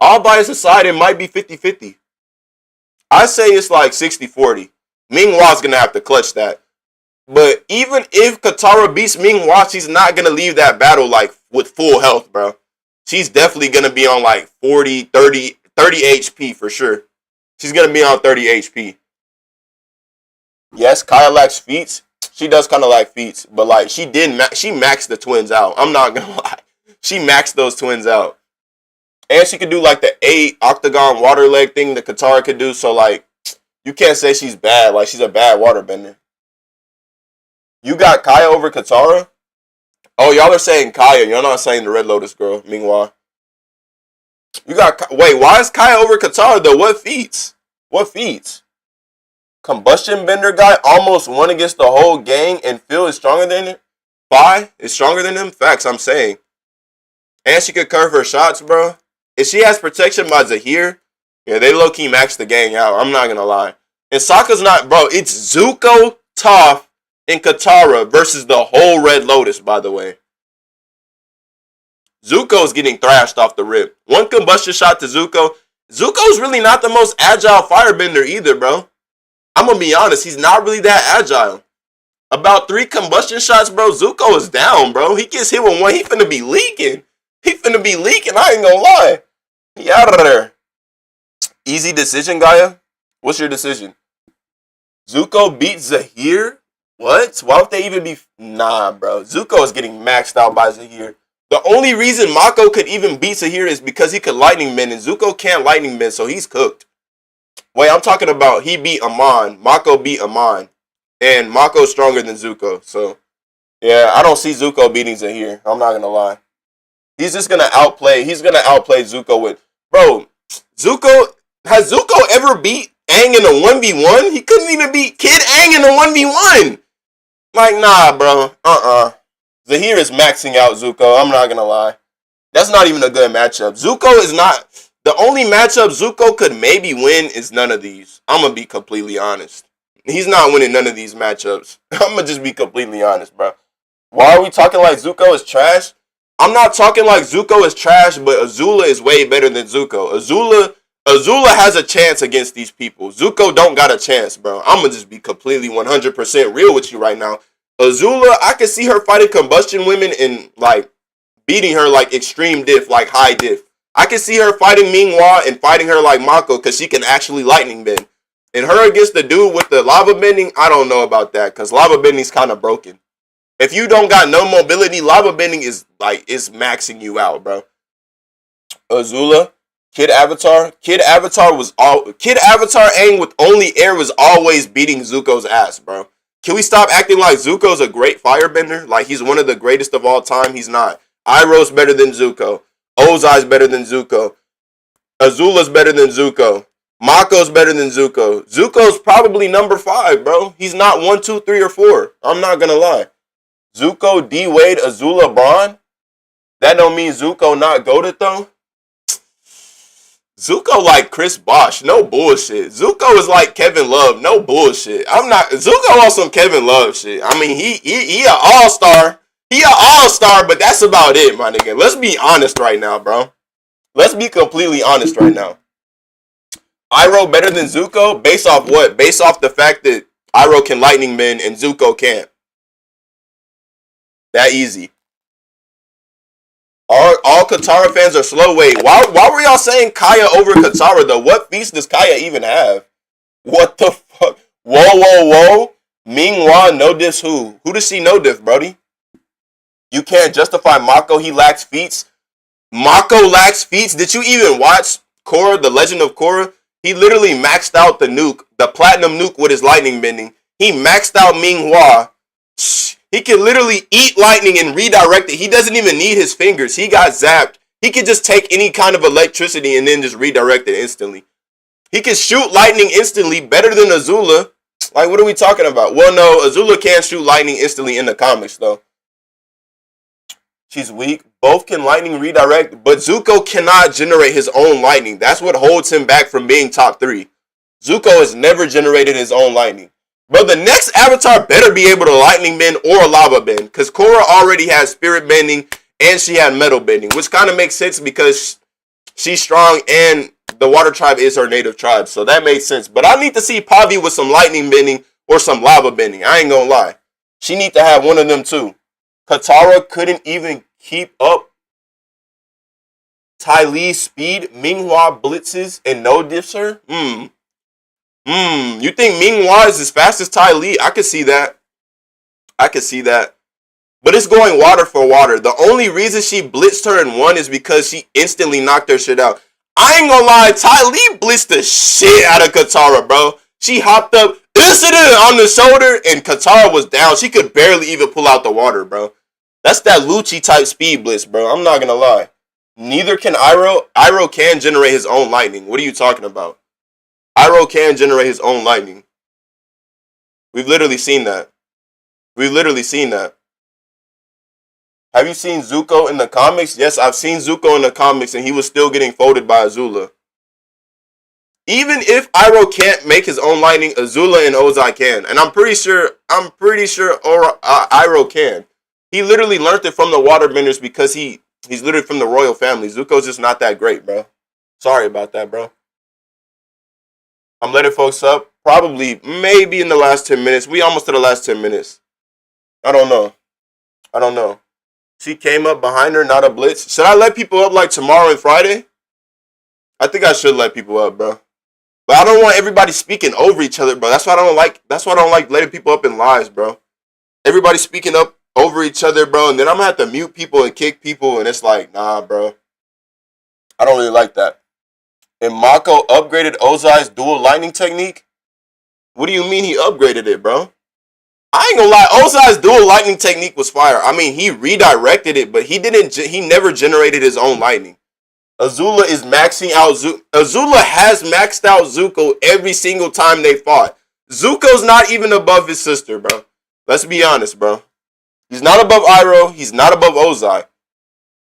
All bias aside, it might be 50-50. I say it's like 60-40. Ming Hua's gonna have to clutch that. But even if Katara beats Ming Hua, she's not gonna leave that battle like with full health, bro. She's definitely gonna be on like 40, 30 HP for sure. She's gonna be on 30 HP. Yes, Kaya lacks feats. She does kind of lack feats, but like she maxed the twins out. I'm not gonna lie, she maxed those twins out, and she could do like the 8 octagon water leg thing that Katara could do. So like, you can't say she's bad. Like she's a bad waterbender. You got Kaya over Katara? Oh, y'all are saying Kaya. You're not saying the Red Lotus girl. Meanwhile, you got wait. Why is Kaya over Katara though? What feats? What feats? Combustion Bender guy almost won against the whole gang, and Phil is stronger than him. Fi is stronger than him. Facts, I'm saying. And she could curve her shots, bro. If she has protection by Zahir, yeah, they low key max the gang out. I'm not gonna lie. And Sokka's not, bro. It's Zuko, Toph, and Katara versus the whole Red Lotus. By the way, Zuko's getting thrashed off the rip. One combustion shot to Zuko. Zuko's really not the most agile firebender either, bro. I'm gonna be honest, he's not really that agile. About 3 combustion shots, bro, Zuko is down, bro. He gets hit with one, he finna be leaking. I ain't gonna lie. He out of there. Easy decision, Gaia? What's your decision? Zuko beat Zahir? What? Why would they even be... Nah, bro. Zuko is getting maxed out by Zahir. The only reason Mako could even beat Zahir is because he could lightning bend, and Zuko can't lightning bend, so he's cooked. Wait, I'm talking about he beat Amon. Mako beat Amon. And Mako's stronger than Zuko. So, yeah, I don't see Zuko beating Zahir. I'm not going to lie. He's just going to outplay. He's going to outplay Zuko with... Bro, Zuko... Has Zuko ever beat Aang in a 1v1? He couldn't even beat Kid Aang in a 1v1. Like, nah, bro. Zahir is maxing out Zuko. I'm not going to lie. That's not even a good matchup. Zuko is not... The only matchup Zuko could maybe win is none of these. I'm going to be completely honest. He's not winning none of these matchups. I'm going to just be completely honest, bro. Why are we talking like Zuko is trash? I'm not talking like Zuko is trash, but Azula is way better than Zuko. Azula has a chance against these people. Zuko don't got a chance, bro. I'm going to just be completely 100% real with you right now. Azula, I can see her fighting combustion women and, like, beating her like extreme diff, like high diff. I can see her fighting Ming Hua and fighting her like Mako because she can actually lightning bend. And her against the dude with the lava bending, I don't know about that because lava bending's kind of broken. If you don't got no mobility, lava bending is like, it's maxing you out, bro. Azula, Kid Avatar Aang with only air was always beating Zuko's ass, bro. Can we stop acting like Zuko's a great firebender? Like he's one of the greatest of all time? He's not. Iroh's better than Zuko. Ozai's better than Zuko. Azula's better than Zuko. Mako's better than Zuko. Zuko's probably number 5, bro. He's not 1, 2, 3, or 4. I'm not gonna lie. Zuko, D Wade, Azula, Braun. That don't mean Zuko not goated though. Zuko like Chris Bosh, no bullshit. Zuko is like Kevin Love, no bullshit. Zuko on some Kevin Love shit. I mean, he an all-star. He an all-star, but that's about it, my nigga. Let's be honest right now, bro. Let's be completely honest right now. Iroh better than Zuko? Based off what? Based off the fact that Iroh can lightning bend and Zuko can't. That easy. All Katara fans are slow. Wait, why were y'all saying Kaya over Katara though? What feats does Kaya even have? What the fuck? Whoa. Ming Hua no diff who? Who does she no diff, Brody? You can't justify Mako, he lacks feats. Mako lacks feats? Did you even watch Korra, The Legend of Korra? He literally maxed out the nuke, the platinum nuke with his lightning bending. He maxed out Ming Hua. He can literally eat lightning and redirect it. He doesn't even need his fingers. He got zapped. He could just take any kind of electricity and then just redirect it instantly. He can shoot lightning instantly better than Azula. Like, what are we talking about? Well, no, Azula can't shoot lightning instantly in the comics, though. She's weak. Both can lightning redirect, but Zuko cannot generate his own lightning. That's what holds him back from being top 3. Zuko has never generated his own lightning. But the next Avatar better be able to lightning bend or lava bend, because Korra already has spirit bending and she had metal bending, which kind of makes sense because she's strong and the water tribe is her native tribe, so that made sense. But I need to see Pavi with some lightning bending or some lava bending. I ain't gonna lie. She need to have one of them too. Katara couldn't even keep up Ty Lee's speed. Minghua blitzes and no diffs her. You think Minghua is as fast as Ty Lee? I could see that. I could see that. But it's going water for water. The only reason she blitzed her in 1 is because she instantly knocked her shit out. I ain't gonna lie, Ty Lee blitzed the shit out of Katara, bro. She hopped up on the shoulder and Katara was down. She could barely even pull out the water, bro. That's that Lucci type speed blitz, bro. I'm not gonna lie. Neither can Iroh. Iroh can generate his own lightning. What are you talking about? Iroh can generate his own lightning. We've literally seen that. We've literally seen that. Have you seen Zuko in the comics? Yes, I've seen Zuko in the comics and he was still getting folded by Azula. Even if Iroh can't make his own lightning, Azula and Ozai can. And I'm pretty sure Iroh can. He literally learned it from the waterbenders because he's literally from the royal family. Zuko's just not that great, bro. Sorry about that, bro. I'm letting folks up. Probably, maybe in the last 10 minutes. We almost to the last 10 minutes. I don't know. She came up behind her, not a blitz. Should I let people up like tomorrow and Friday? I think I should let people up, bro. But I don't want everybody speaking over each other, bro. That's why I don't like letting people up in lives, bro. Everybody speaking up over each other, bro, and then I'm gonna have to mute people and kick people, and it's like, nah, bro. I don't really like that. And Mako upgraded Ozai's dual lightning technique? What do you mean he upgraded it, bro? I ain't gonna lie, Ozai's dual lightning technique was fire. I mean, he redirected it, but he never generated his own lightning. Azula is maxing out Azula has maxed out Zuko every single time they fought. Zuko's not even above his sister, bro. Let's be honest, bro. He's not above Iroh. He's not above Ozai.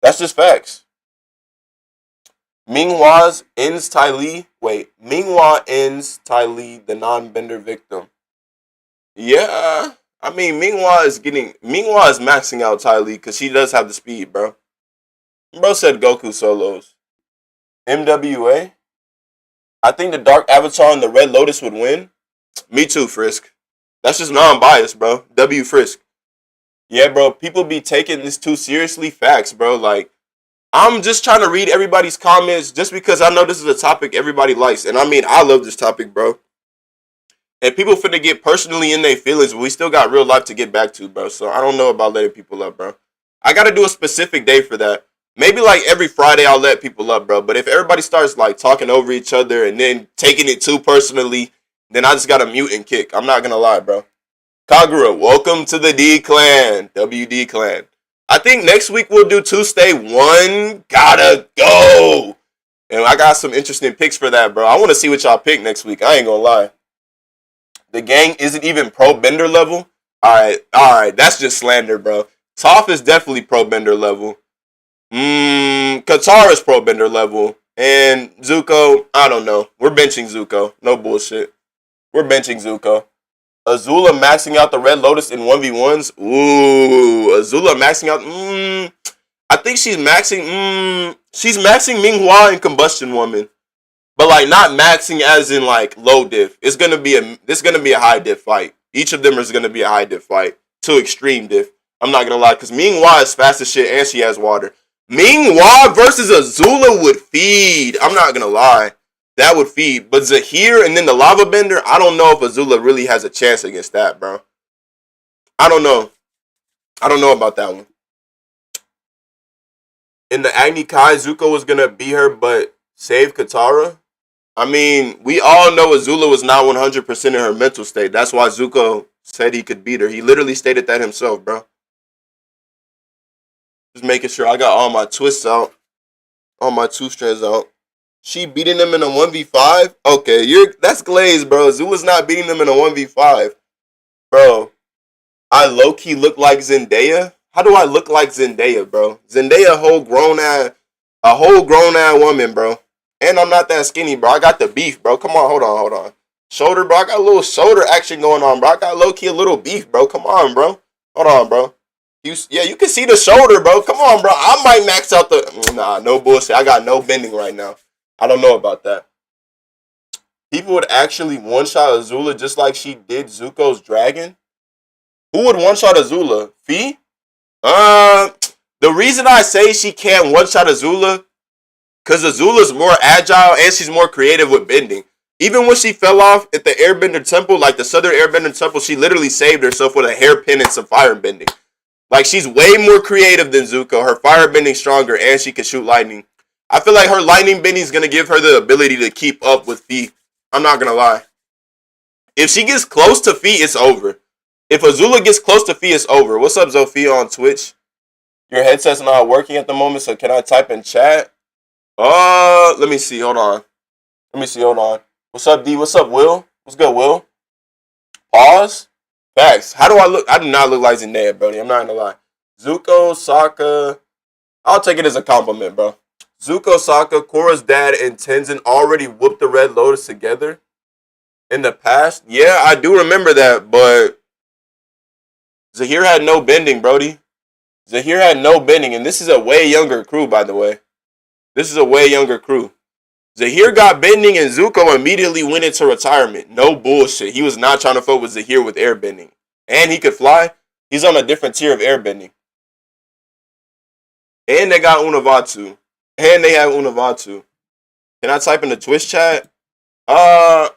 That's just facts. Minghua ends Ty Lee, the non-bender victim. Yeah, I mean, Minghua is maxing out Ty Lee because she does have the speed, bro. Bro said Goku solos. MWA? I think the Dark Avatar and the Red Lotus would win. Me too, Frisk. That's just non-biased, bro. W Frisk. Yeah, bro, people be taking this too seriously. Facts, bro. Like, I'm just trying to read everybody's comments just because I know this is a topic everybody likes. And I mean, I love this topic, bro. And people finna get personally in their feelings, but we still got real life to get back to, bro. So I don't know about letting people up, bro. I gotta do a specific day for that. Maybe like every Friday I'll let people up, bro. But if everybody starts like talking over each other and then taking it too personally, then I just gotta mute and kick. I'm not gonna lie, bro. Kagura, welcome to the D Clan. WD Clan. I think next week we'll do Tuesday 1. Gotta go. And I got some interesting picks for that, bro. I want to see what y'all pick next week. I ain't gonna lie. The gang isn't even pro bender level. Alright. That's just slander, bro. Toph is definitely pro bender level. Katara's pro bender level. And Zuko, I don't know. We're benching Zuko. No bullshit. We're benching Zuko. Azula maxing out the Red Lotus in 1v1s. Ooh, Azula maxing out. I think she's maxing. She's maxing Minghua in Combustion Woman, but like not maxing as in like low diff. It's gonna be a high diff fight. Each of them is gonna be a high diff fight to extreme diff. I'm not gonna lie, because Minghua is fast as shit and she has water. Minghua versus Azula would feed. I'm not gonna lie. That would feed. But Zahir and then the Lava Bender, I don't know if Azula really has a chance against that, bro. I don't know. I don't know about that one. In the Agni Kai, Zuko was going to beat her, but save Katara? I mean, we all know Azula was not 100% in her mental state. That's why Zuko said he could beat her. He literally stated that himself, bro. Just making sure I got all my twists out. All my two strands out. She beating them in a 1v5? Okay, that's glazed, bro. Zula's not beating them in a 1v5. Bro, I low-key look like Zendaya? How do I look like Zendaya, bro? Zendaya a whole grown ass woman, bro. And I'm not that skinny, bro. I got the beef, bro. Come on, hold on. Shoulder, bro. I got a little shoulder action going on, bro. I got low-key a little beef, bro. Come on, bro. Hold on, bro. You can see the shoulder, bro. Come on, bro. I might max out the... Nah, no bullshit. I got no bending right now. I don't know about that. People would actually one-shot Azula just like she did Zuko's dragon. Who would one-shot Azula? Fee? The reason I say she can't one-shot Azula, because Azula's more agile and she's more creative with bending. Even when she fell off at the Airbender Temple, like the Southern Airbender Temple, she literally saved herself with a hairpin and some fire bending. Like, she's way more creative than Zuko. Her fire bending stronger, and she can shoot lightning. I feel like her lightning bending is going to give her the ability to keep up with Fee. I'm not going to lie. If she gets close to Fee, it's over. If Azula gets close to Fee, it's over. What's up, Zofia on Twitch? Your headset's not working at the moment, so can I type in chat? Let me see. Hold on. What's up, D? What's up, Will? What's good, Will? Pause. Facts. How do I look? I do not look like Zendaya, Brody. I'm not gonna lie. Zuko, Sokka. I'll take it as a compliment, bro. Zuko, Sokka, Korra's dad, and Tenzin already whooped the Red Lotus together in the past. Yeah, I do remember that, but Zahir had no bending, Brody. Zahir had no bending, and this is a way younger crew, by the way. This is a way younger crew. Zahir got bending, and Zuko immediately went into retirement. No bullshit. He was not trying to fuck with Zahir with airbending. And he could fly. He's on a different tier of airbending. And they got Unavatu. And they have Unavatu. Can I type in the Twitch chat? Bro,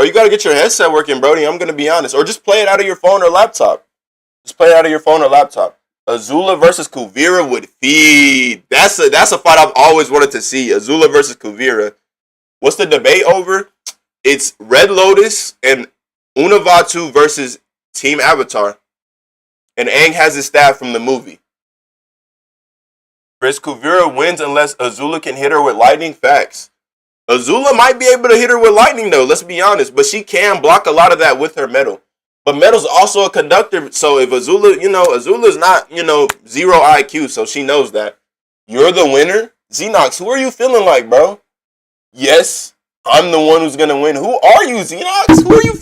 you gotta get your headset working, Brody. I'm gonna be honest. Or just play it out of your phone or laptop. Azula versus Kuvira would feed. That's a fight I've always wanted to see. Azula versus Kuvira. What's the debate over? It's Red Lotus and Unavatu versus Team Avatar. And Aang has his staff from the movie. Chris, Kuvira wins unless Azula can hit her with lightning. Facts. Azula might be able to hit her with lightning, though. Let's be honest. But she can block a lot of that with her metal. But metal's also a conductor, so if Azula, Azula's not, zero IQ, so she knows that. You're the winner? Xenox, who are you feeling like, bro? Yes, I'm the one who's gonna win. Who are you, Xenox? Who are you?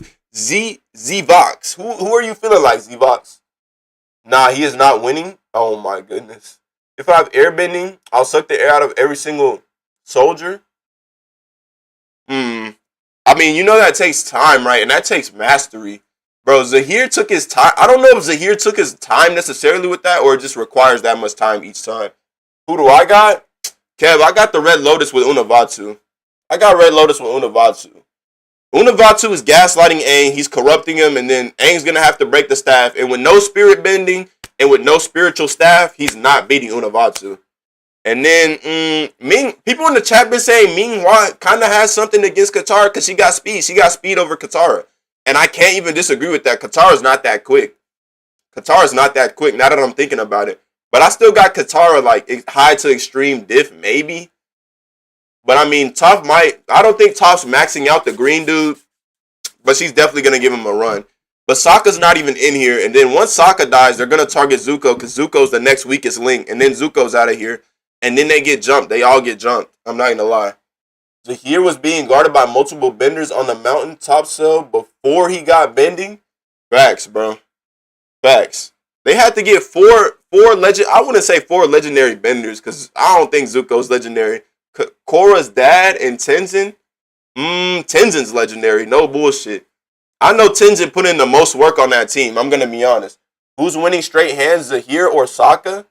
Zvox. Who are you feeling like, Zvox? Nah, he is not winning? Oh my goodness. If I have airbending, I'll suck the air out of every single soldier. I mean, that takes time, right? And that takes mastery. Bro, Zahir took his time. I don't know if Zahir took his time necessarily with that or it just requires that much time each time. Who do I got? Kev, I got the Red Lotus with Unavatu. Unavatu is gaslighting Aang. He's corrupting him, and then Aang's going to have to break the staff. And with no spirit bending and with no spiritual staff, he's not beating Unavatu. And then Ming, people in the chat been saying Ming Hua kind of has something against Katara because she got speed. She got speed over Katara. And I can't even disagree with that. Katara's not that quick. Now that I'm thinking about it. But I still got Katara like high to extreme diff, maybe. But I mean, Toph I don't think Toph's maxing out the green dude. But she's definitely going to give him a run. But Sokka's not even in here. And then once Sokka dies, they're going to target Zuko because Zuko's the next weakest link. And then Zuko's out of here. And then they get jumped. They all get jumped. I'm not going to lie. Zahir was being guarded by multiple benders on the mountain top cell before he got bending. Facts, bro. Facts. They had to get four legendary benders because I don't think Zuko's legendary. Korra's dad and Tenzin. Tenzin's legendary. No bullshit. I know Tenzin put in the most work on that team. I'm gonna be honest. Who's winning straight hands, Zahir or Sokka?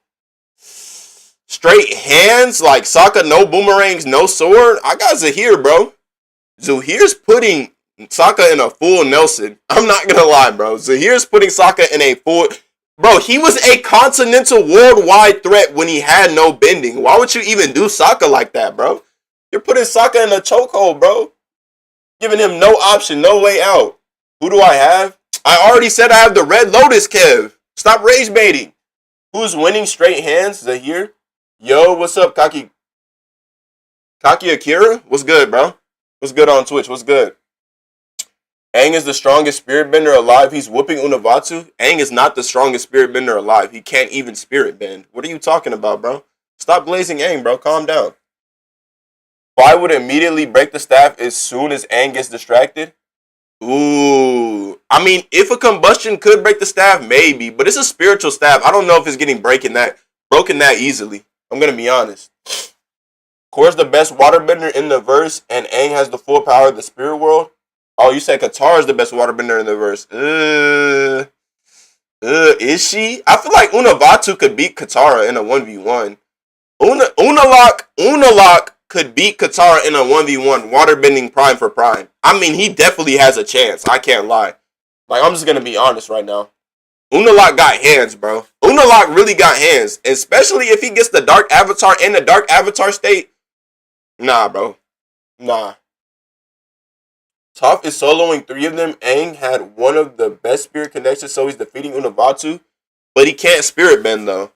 Straight hands, like Sokka, no boomerangs, no sword. I got Zahir, bro. Zahir's putting Sokka in a full Nelson. I'm not gonna lie, bro. Zahir's putting Sokka in a full... Bro, he was a continental worldwide threat when he had no bending. Why would you even do Sokka like that, bro? You're putting Sokka in a chokehold, bro. Giving him no option, no way out. Who do I have? I already said I have the Red Lotus, Kev. Stop rage baiting. Who's winning straight hands? Zahir? Yo, what's up, Kaki? Kaki Akira? What's good, bro? What's good on Twitch? What's good? Aang is the strongest spirit bender alive. He's whooping Unavatu. Aang is not the strongest spirit bender alive. He can't even spirit bend. What are you talking about, bro? Stop glazing Aang, bro. Calm down. Fi would immediately break the staff as soon as Aang gets distracted. Ooh. I mean, if a combustion could break the staff, maybe. But it's a spiritual staff. I don't know if it's getting broken that easily. I'm going to be honest. Korra's the best waterbender in the verse, and Aang has the full power of the spirit world. Oh, you said Katara is the best waterbender in the verse. Is she? I feel like Unavatu could beat Katara in a 1v1. Unalaq could beat Katara in a 1v1, waterbending prime for prime. I mean, he definitely has a chance. I can't lie. Like, I'm just going to be honest right now. Unalaq got hands, bro. Unalaq really got hands. Especially if he gets the Dark Avatar in the Dark Avatar state. Nah, bro. Nah. Toph is soloing 3 of them. Aang had one of the best spirit connections, so he's defeating Unavatu. But he can't spirit bend, though.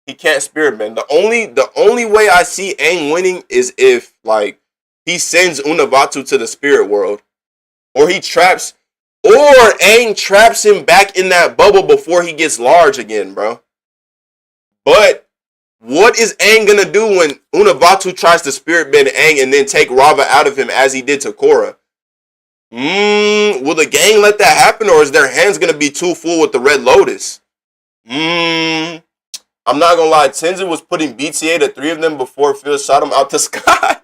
He can't spirit bend. The only way I see Aang winning is if, like, he sends Unavatu to the spirit world. Or Aang traps him back in that bubble before he gets large again, bro. But what is Aang gonna do when Unavatu tries to spirit bend Aang and then take Rava out of him as he did to Korra? Will the gang let that happen, or is their hands gonna be too full with the Red Lotus? I'm not gonna lie, Tenzin was putting BTA to 3 of them before Phil shot him out the sky.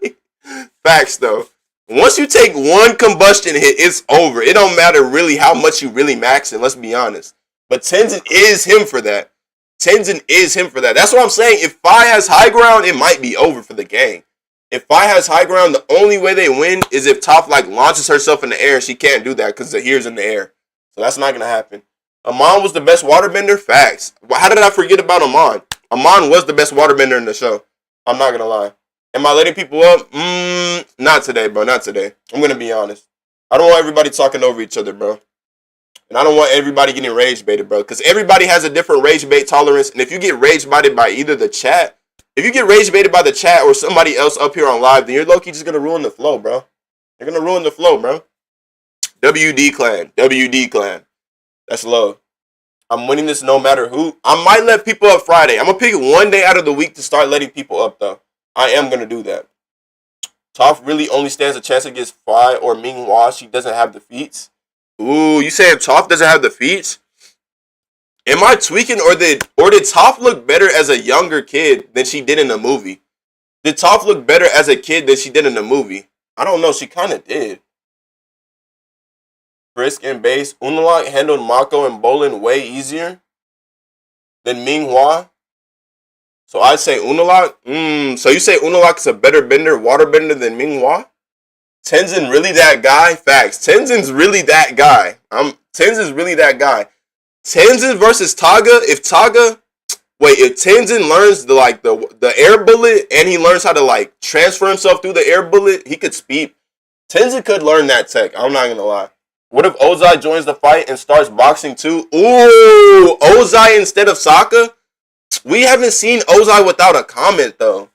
Facts though. Once you take one combustion hit, it's over. It don't matter really how much you really max it, let's be honest. But Tenzin is him for that. That's what I'm saying. If Fi has high ground, it might be over for the gang. If Fi has high ground, the only way they win is if Toph like launches herself in the air, and she can't do that because Zahir's in the air. So that's not gonna happen. Amon was the best waterbender? Facts. How did I forget about Amon? Amon was the best waterbender in the show. I'm not gonna lie. Am I letting people up? Not today, bro. Not today. I'm gonna be honest. I don't want everybody talking over each other, bro. And I don't want everybody getting rage baited, bro. Because everybody has a different rage bait tolerance. And if you get rage baited by either the chat, if you get rage baited by the chat or somebody else up here on live, then you're low-key just gonna ruin the flow, bro. You're gonna ruin the flow, bro. WD clan. That's low. I'm winning this no matter who. I might let people up Friday. I'm gonna pick one day out of the week to start letting people up, though. I am gonna do that. Toph really only stands a chance against Fi or Ming Hua. She doesn't have the feats. Ooh, you saying Toph doesn't have the feats? Am I tweaking, or did Toph look better as a younger kid than she did in the movie? Did Toph look better as a kid than she did in the movie? I don't know. She kind of did. Frisk and base. Unalaq handled Mako and Bolin way easier than Ming Hua. So I'd say Unalaq. So you say Unalaq is a better bender, water bender than Ming Hua? Tenzin really that guy? Facts. Tenzin's really that guy. Tenzin's really that guy. Tenzin versus Taga. If Tenzin learns the air bullet and he learns how to like transfer himself through the air bullet, he could speed. Tenzin could learn that tech. I'm not gonna lie. What if Ozai joins the fight and starts boxing too? Ooh, Ozai instead of Sokka? We haven't seen Ozai without a comment though.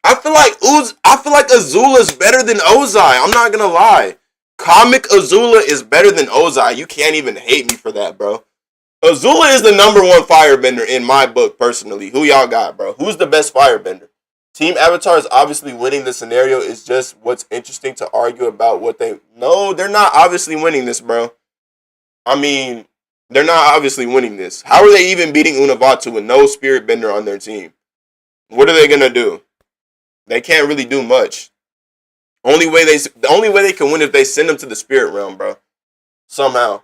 I feel like Azula's better than Ozai. I'm not gonna lie. Comic Azula is better than Ozai. You can't even hate me for that, bro. Azula is the number 1 firebender in my book, personally. Who y'all got, bro? Who's the best firebender? Team Avatar is obviously winning the scenario. It's just what's interesting to argue about what they... No, they're not obviously winning this, bro. I mean, they're not obviously winning this. How are they even beating Unavatu with no spirit bender on their team? What are they going to do? They can't really do much. The only way they can win is if they send them to the spirit realm, bro. Somehow.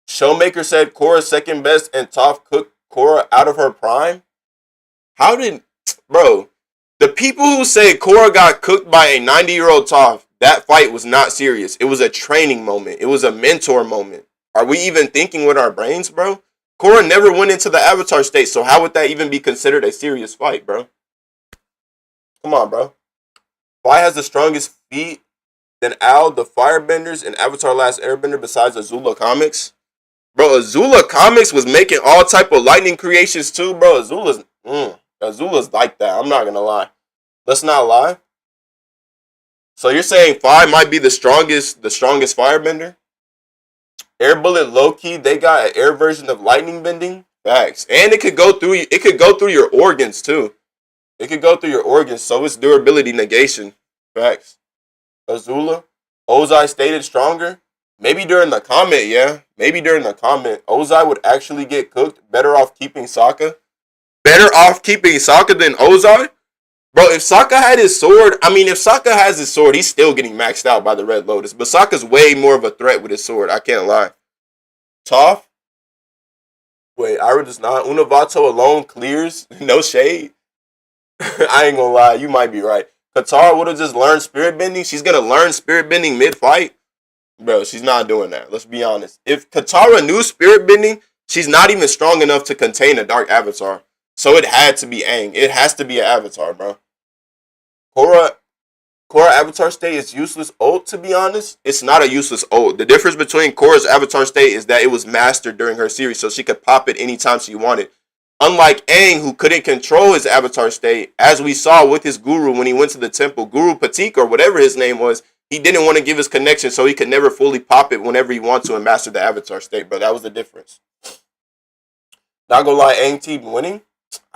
Showmaker said Korra's second best and Toph cooked Korra out of her prime? How did... Bro, the people who say Korra got cooked by a 90-year-old Toph, that fight was not serious. It was a training moment. It was a mentor moment. Are we even thinking with our brains, bro? Korra never went into the Avatar state, so how would that even be considered a serious fight, bro? Come on, bro. Fi has the strongest feet than Al, the Firebenders, and Avatar Last Airbender besides Azula Comics. Bro, Azula Comics was making all type of lightning creations too, bro. Azula's like that. I'm not gonna lie. Let's not lie. So you're saying Fi might be the strongest firebender? Air bullet low key, they got an air version of lightning bending. Facts. And it could go through your organs too. It could go through your organs, so it's durability negation. Facts. Azula, Ozai stated stronger. Maybe during the comment, yeah. Maybe during the comment, Ozai would actually get cooked. Better off keeping Sokka. Better off keeping Sokka than Ozai? Bro, if Sokka had his sword, if Sokka has his sword, he's still getting maxed out by the Red Lotus. But Sokka's way more of a threat with his sword. I can't lie. Toph? Wait, Iroh does not. Unavato alone clears. No shade. I ain't gonna lie, you might be right. Katara would have just learned spirit bending. She's gonna learn spirit bending mid-fight. Bro, she's not doing that. Let's be honest. If Katara knew spirit bending, she's not even strong enough to contain a dark avatar. So it had to be Aang. It has to be an avatar, bro. Korra avatar state is useless ult, to be honest. It's not a useless ult. The difference between Korra's avatar state is that it was mastered during her series, so she could pop it anytime she wanted. Unlike Aang, who couldn't control his avatar state, as we saw with his guru when he went to the temple, Guru Patik or whatever his name was, he didn't want to give his connection, so he could never fully pop it whenever he wanted to and master the avatar state, bro. That was the difference. Not gonna lie, Aang team winning?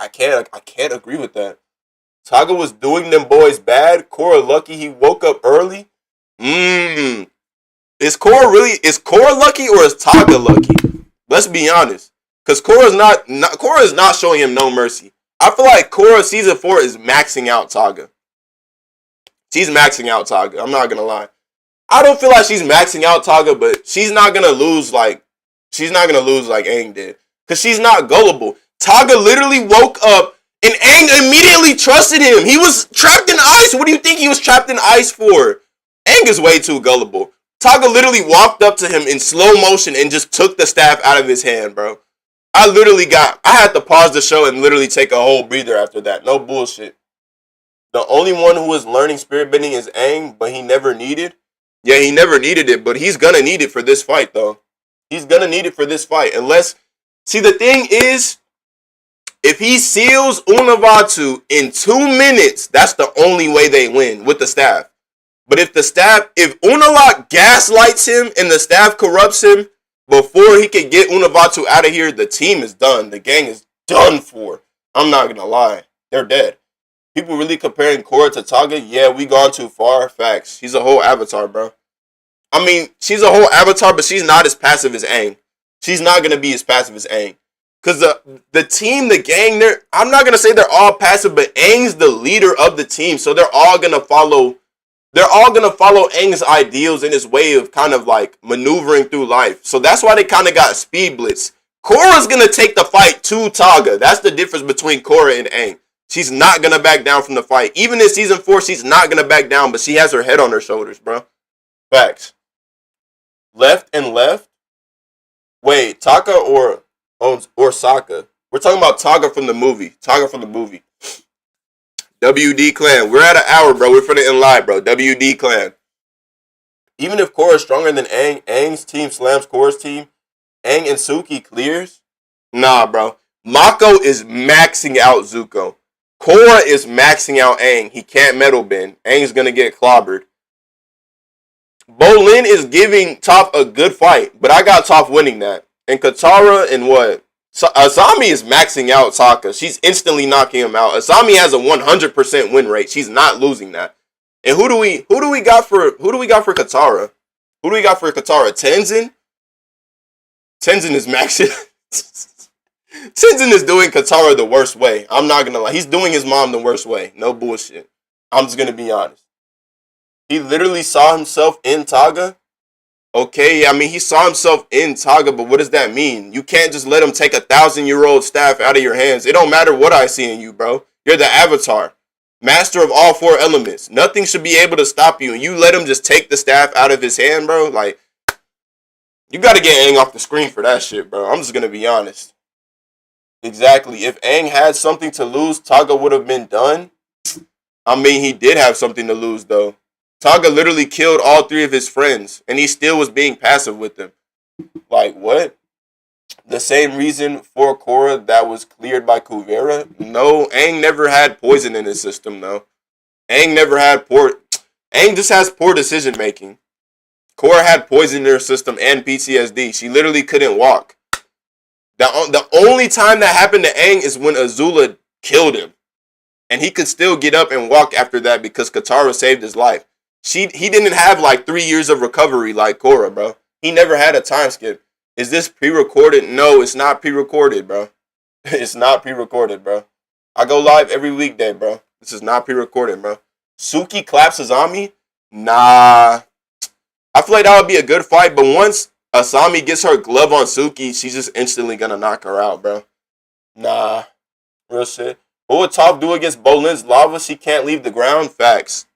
I can't agree with that. Togga was doing them boys bad. Korra lucky he woke up early. Is Korra lucky or is Togga lucky? Let's be honest. Because Korra is not showing him no mercy. I feel like Korra season 4 is maxing out Togga. She's maxing out Togga. I'm not gonna lie. I don't feel like she's maxing out Togga, but she's not gonna lose like Aang did. Because she's not gullible. Togga literally woke up and Aang immediately trusted him. He was trapped in ice. What do you think he was trapped in ice for? Aang is way too gullible. Togga literally walked up to him in slow motion and just took the staff out of his hand, bro. I had to pause the show and literally take a whole breather after that. No bullshit. The only one who was learning spirit bending is Aang, but he never needed. Yeah, he never needed it, but he's gonna need it for this fight, though. He's gonna need it for this fight. See, the thing is, if he seals Unavato in 2 minutes, that's the only way they win with the staff. But if Unalaq gaslights him and the staff corrupts him before he can get Unavato out of here, the team is done. The gang is done for. I'm not gonna lie. They're dead. People really comparing Korra to Togga? Yeah, we gone too far. Facts. She's a whole avatar, bro. She's a whole avatar, but she's not as passive as Aang. She's not gonna be as passive as Aang. Because the team, the gang, I'm not gonna say they're all passive, but Aang's the leader of the team, so they're all gonna follow Aang's ideals and his way of kind of like maneuvering through life. So that's why they kind of got speed blitz. Korra's gonna take the fight to Togga. That's the difference between Korra and Aang. She's not gonna back down from the fight. Even in season 4, she's not gonna back down, but she has her head on her shoulders, bro. Facts. Left and left. Wait, Taka or Sokka? We're talking about Togga from the movie. Togga from the movie. WD Clan. We're at an hour, bro. We're finna end live, bro. WD Clan. Even if Korra is stronger than Aang, Aang's team slams Korra's team, Aang and Suki clears? Nah, bro. Mako is maxing out Zuko. Korra is maxing out Aang. He can't metal bend. Aang's gonna get clobbered. Bolin is giving Toph a good fight, but I got Toph winning that. And Katara and what? Asami is maxing out Sokka. She's instantly knocking him out. Asami has a 100% win rate. She's not losing that. And who do we got for Katara? Who do we got for Katara? Tenzin? Tenzin is maxing. Tenzin is doing Katara the worst way. I'm not gonna lie. He's doing his mom the worst way. No bullshit. I'm just gonna be honest. He literally saw himself in Togga. Okay, he saw himself in Togga, but what does that mean? You can't just let him take 1,000-year-old staff out of your hands. It don't matter what I see in you, bro. You're the Avatar. Master of all 4 elements. Nothing should be able to stop you, and you let him just take the staff out of his hand, bro? Like, you gotta get Aang off the screen for that shit, bro. I'm just gonna be honest. Exactly. If Aang had something to lose, Togga would have been done. He did have something to lose, though. Togga literally killed all 3 of his friends, and he still was being passive with them. Like, what? The same reason for Korra that was cleared by Kuvera? No, Aang never had poison in his system, though. Aang never had Aang just has poor decision making. Korra had poison in her system and PTSD. She literally couldn't walk. The only time that happened to Aang is when Azula killed him. And he could still get up and walk after that because Katara saved his life. He didn't have like 3 years of recovery like Korra, bro. He never had a time skip. Is this pre-recorded? No, it's not pre-recorded, bro. It's not pre-recorded, bro. I go live every weekday, bro. This is not pre-recorded, bro. Suki claps Azami? Nah. I feel like that would be a good fight, but once Asami gets her glove on Suki, she's just instantly gonna knock her out, bro. Nah. Real shit. What would Toph do against Bolin's lava? She can't leave the ground. Facts.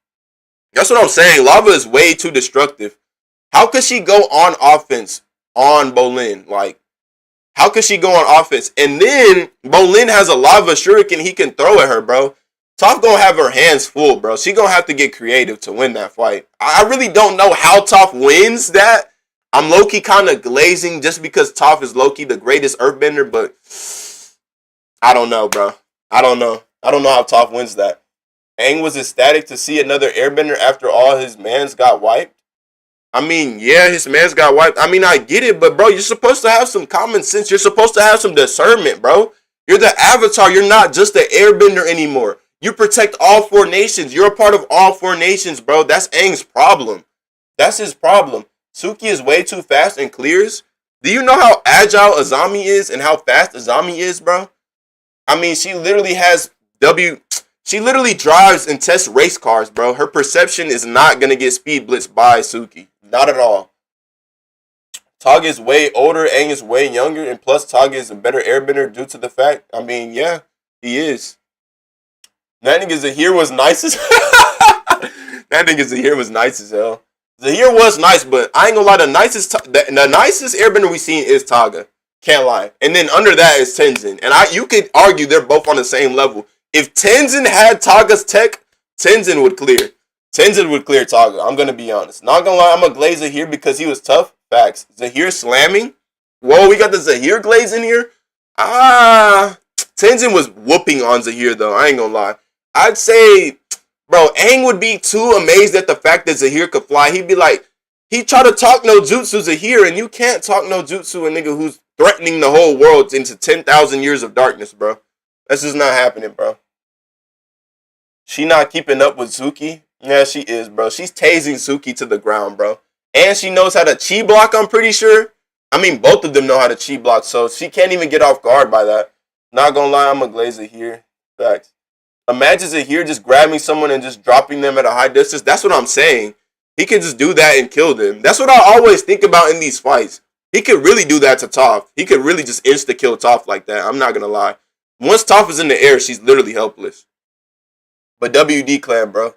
That's what I'm saying. Lava is way too destructive. How could she go on offense on Bolin? Like, how could she go on offense? And then Bolin has a lava shuriken he can throw at her, bro. Toph gonna have her hands full, bro. She gonna have to get creative to win that fight. I really don't know how Toph wins that. I'm low-key kind of glazing just because Toph is low-key the greatest earthbender, but I don't know, bro. I don't know how Toph wins that. Aang was ecstatic to see another airbender after all his mans got wiped. I mean, yeah, his mans got wiped. I mean, I get it, but bro, you're supposed to have some common sense. You're supposed to have some discernment, bro. You're the Avatar. You're not just the airbender anymore. You protect all 4 nations. You're a part of all 4 nations, bro. That's Aang's problem. That's his problem. Suki is way too fast and clears. Do you know how agile Azami is and how fast Azami is, bro? I mean, she literally she literally drives and tests race cars, bro. Her perception is not going to get speed blitzed by Suki. Not at all. Togg is way older, Aang is way younger, and plus Togg is a better airbender due to the fact, I mean, yeah, he is. That nigga Zahir was nice as That nigga Zahir was nice as hell. Zahir was nice, but I ain't gonna lie, the nicest airbender we seen is Togga. Can't lie. And then under that is Tenzin. And you could argue they're both on the same level. If Tenzin had Togga's tech, Tenzin would clear. Tenzin would clear Togga. I'm gonna be honest. Not gonna lie, I'm gonna glaze Zahir because he was tough. Facts. Zahir slamming. Whoa, we got the Zahir glaze in here. Tenzin was whooping on Zahir though. I ain't gonna lie. I'd say, bro, Aang would be too amazed at the fact that Zahir could fly. He'd be like, he try to talk no jutsu Zahir, and you can't talk no jutsu a nigga who's threatening the whole world into 10,000 years of darkness, bro. That's just not happening, bro. She not keeping up with Suki? Yeah, she is, bro. She's tasing Suki to the ground, bro. And she knows how to chi block, I'm pretty sure. I mean, both of them know how to chi block, so she can't even get off guard by that. Not gonna lie, I'm gonna glaze it here. Facts. Imagine Zahir just grabbing someone and just dropping them at a high distance. That's what I'm saying. He can just do that and kill them. That's what I always think about in these fights. He could really do that to Toph. He could really just insta-kill Toph like that. I'm not gonna lie. Once Toph is in the air, she's literally helpless. But WD clan, bro.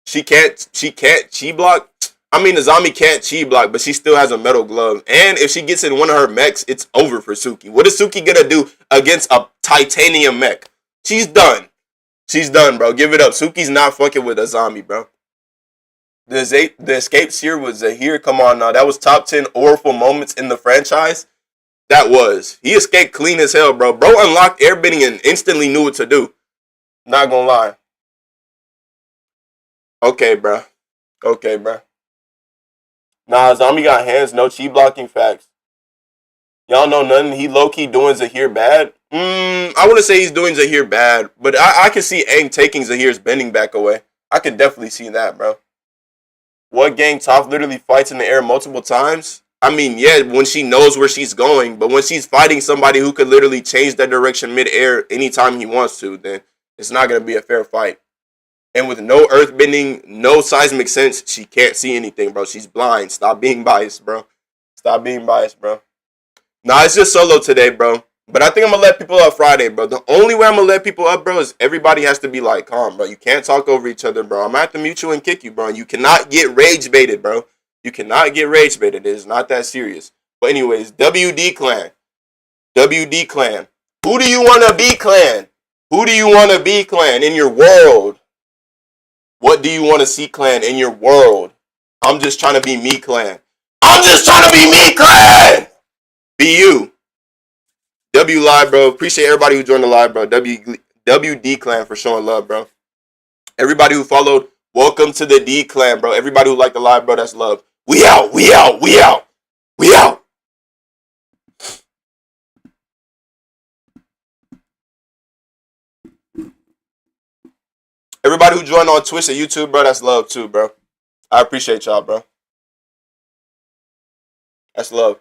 She can't chi block. I mean, Azami can't chi block, but she still has a metal glove. And if she gets in one of her mechs, it's over for Suki. What is Suki gonna do against a titanium mech? She's done. She's done, bro. Give it up. Suki's not fucking with Azami, bro. The escape seer with Zahir. Come on now. That was top 10 Oracle moments in the franchise. That was. He escaped clean as hell, bro. Bro unlocked airbending and instantly knew what to do. Not gonna lie. Okay, bro. Okay, bro. Nah, Azami got hands. No chi blocking. Facts. Y'all know nothing. He low-key doing Zahir bad. I wouldn't say he's doing Zahir bad, but I can see Aang taking Zahir's bending back away. I can definitely see that, bro. What gang Toph literally fights in the air multiple times? I mean, yeah, when she knows where she's going, but when she's fighting somebody who could literally change that direction mid-air anytime he wants to, then it's not going to be a fair fight. And with no earthbending, no seismic sense, she can't see anything, bro. She's blind. Stop being biased, bro. Stop being biased, bro. Nah, it's just solo today, bro. But I think I'm going to let people up Friday, bro. The only way I'm going to let people up, bro, is everybody has to be like calm, bro. You can't talk over each other, bro. I'm going to have to mute you and kick you, bro. You cannot get rage baited, bro. You cannot get rage baited. It is not that serious. But anyways, WD clan. WD clan. Who do you want to be, clan? Who do you want to be, clan, in your world? What do you want to see, clan, in your world? I'm just trying to be me, clan. I'm just trying to be me, clan! Be you. W Live, bro. Appreciate everybody who joined the live, bro. WD Clan for showing love, bro. Everybody who followed Welcome to the D Clan, bro. Everybody who liked the live, bro, that's love. We out. We out. We out. We out. Everybody who joined on Twitch and YouTube, bro, that's love too, bro. I appreciate y'all, bro. That's love.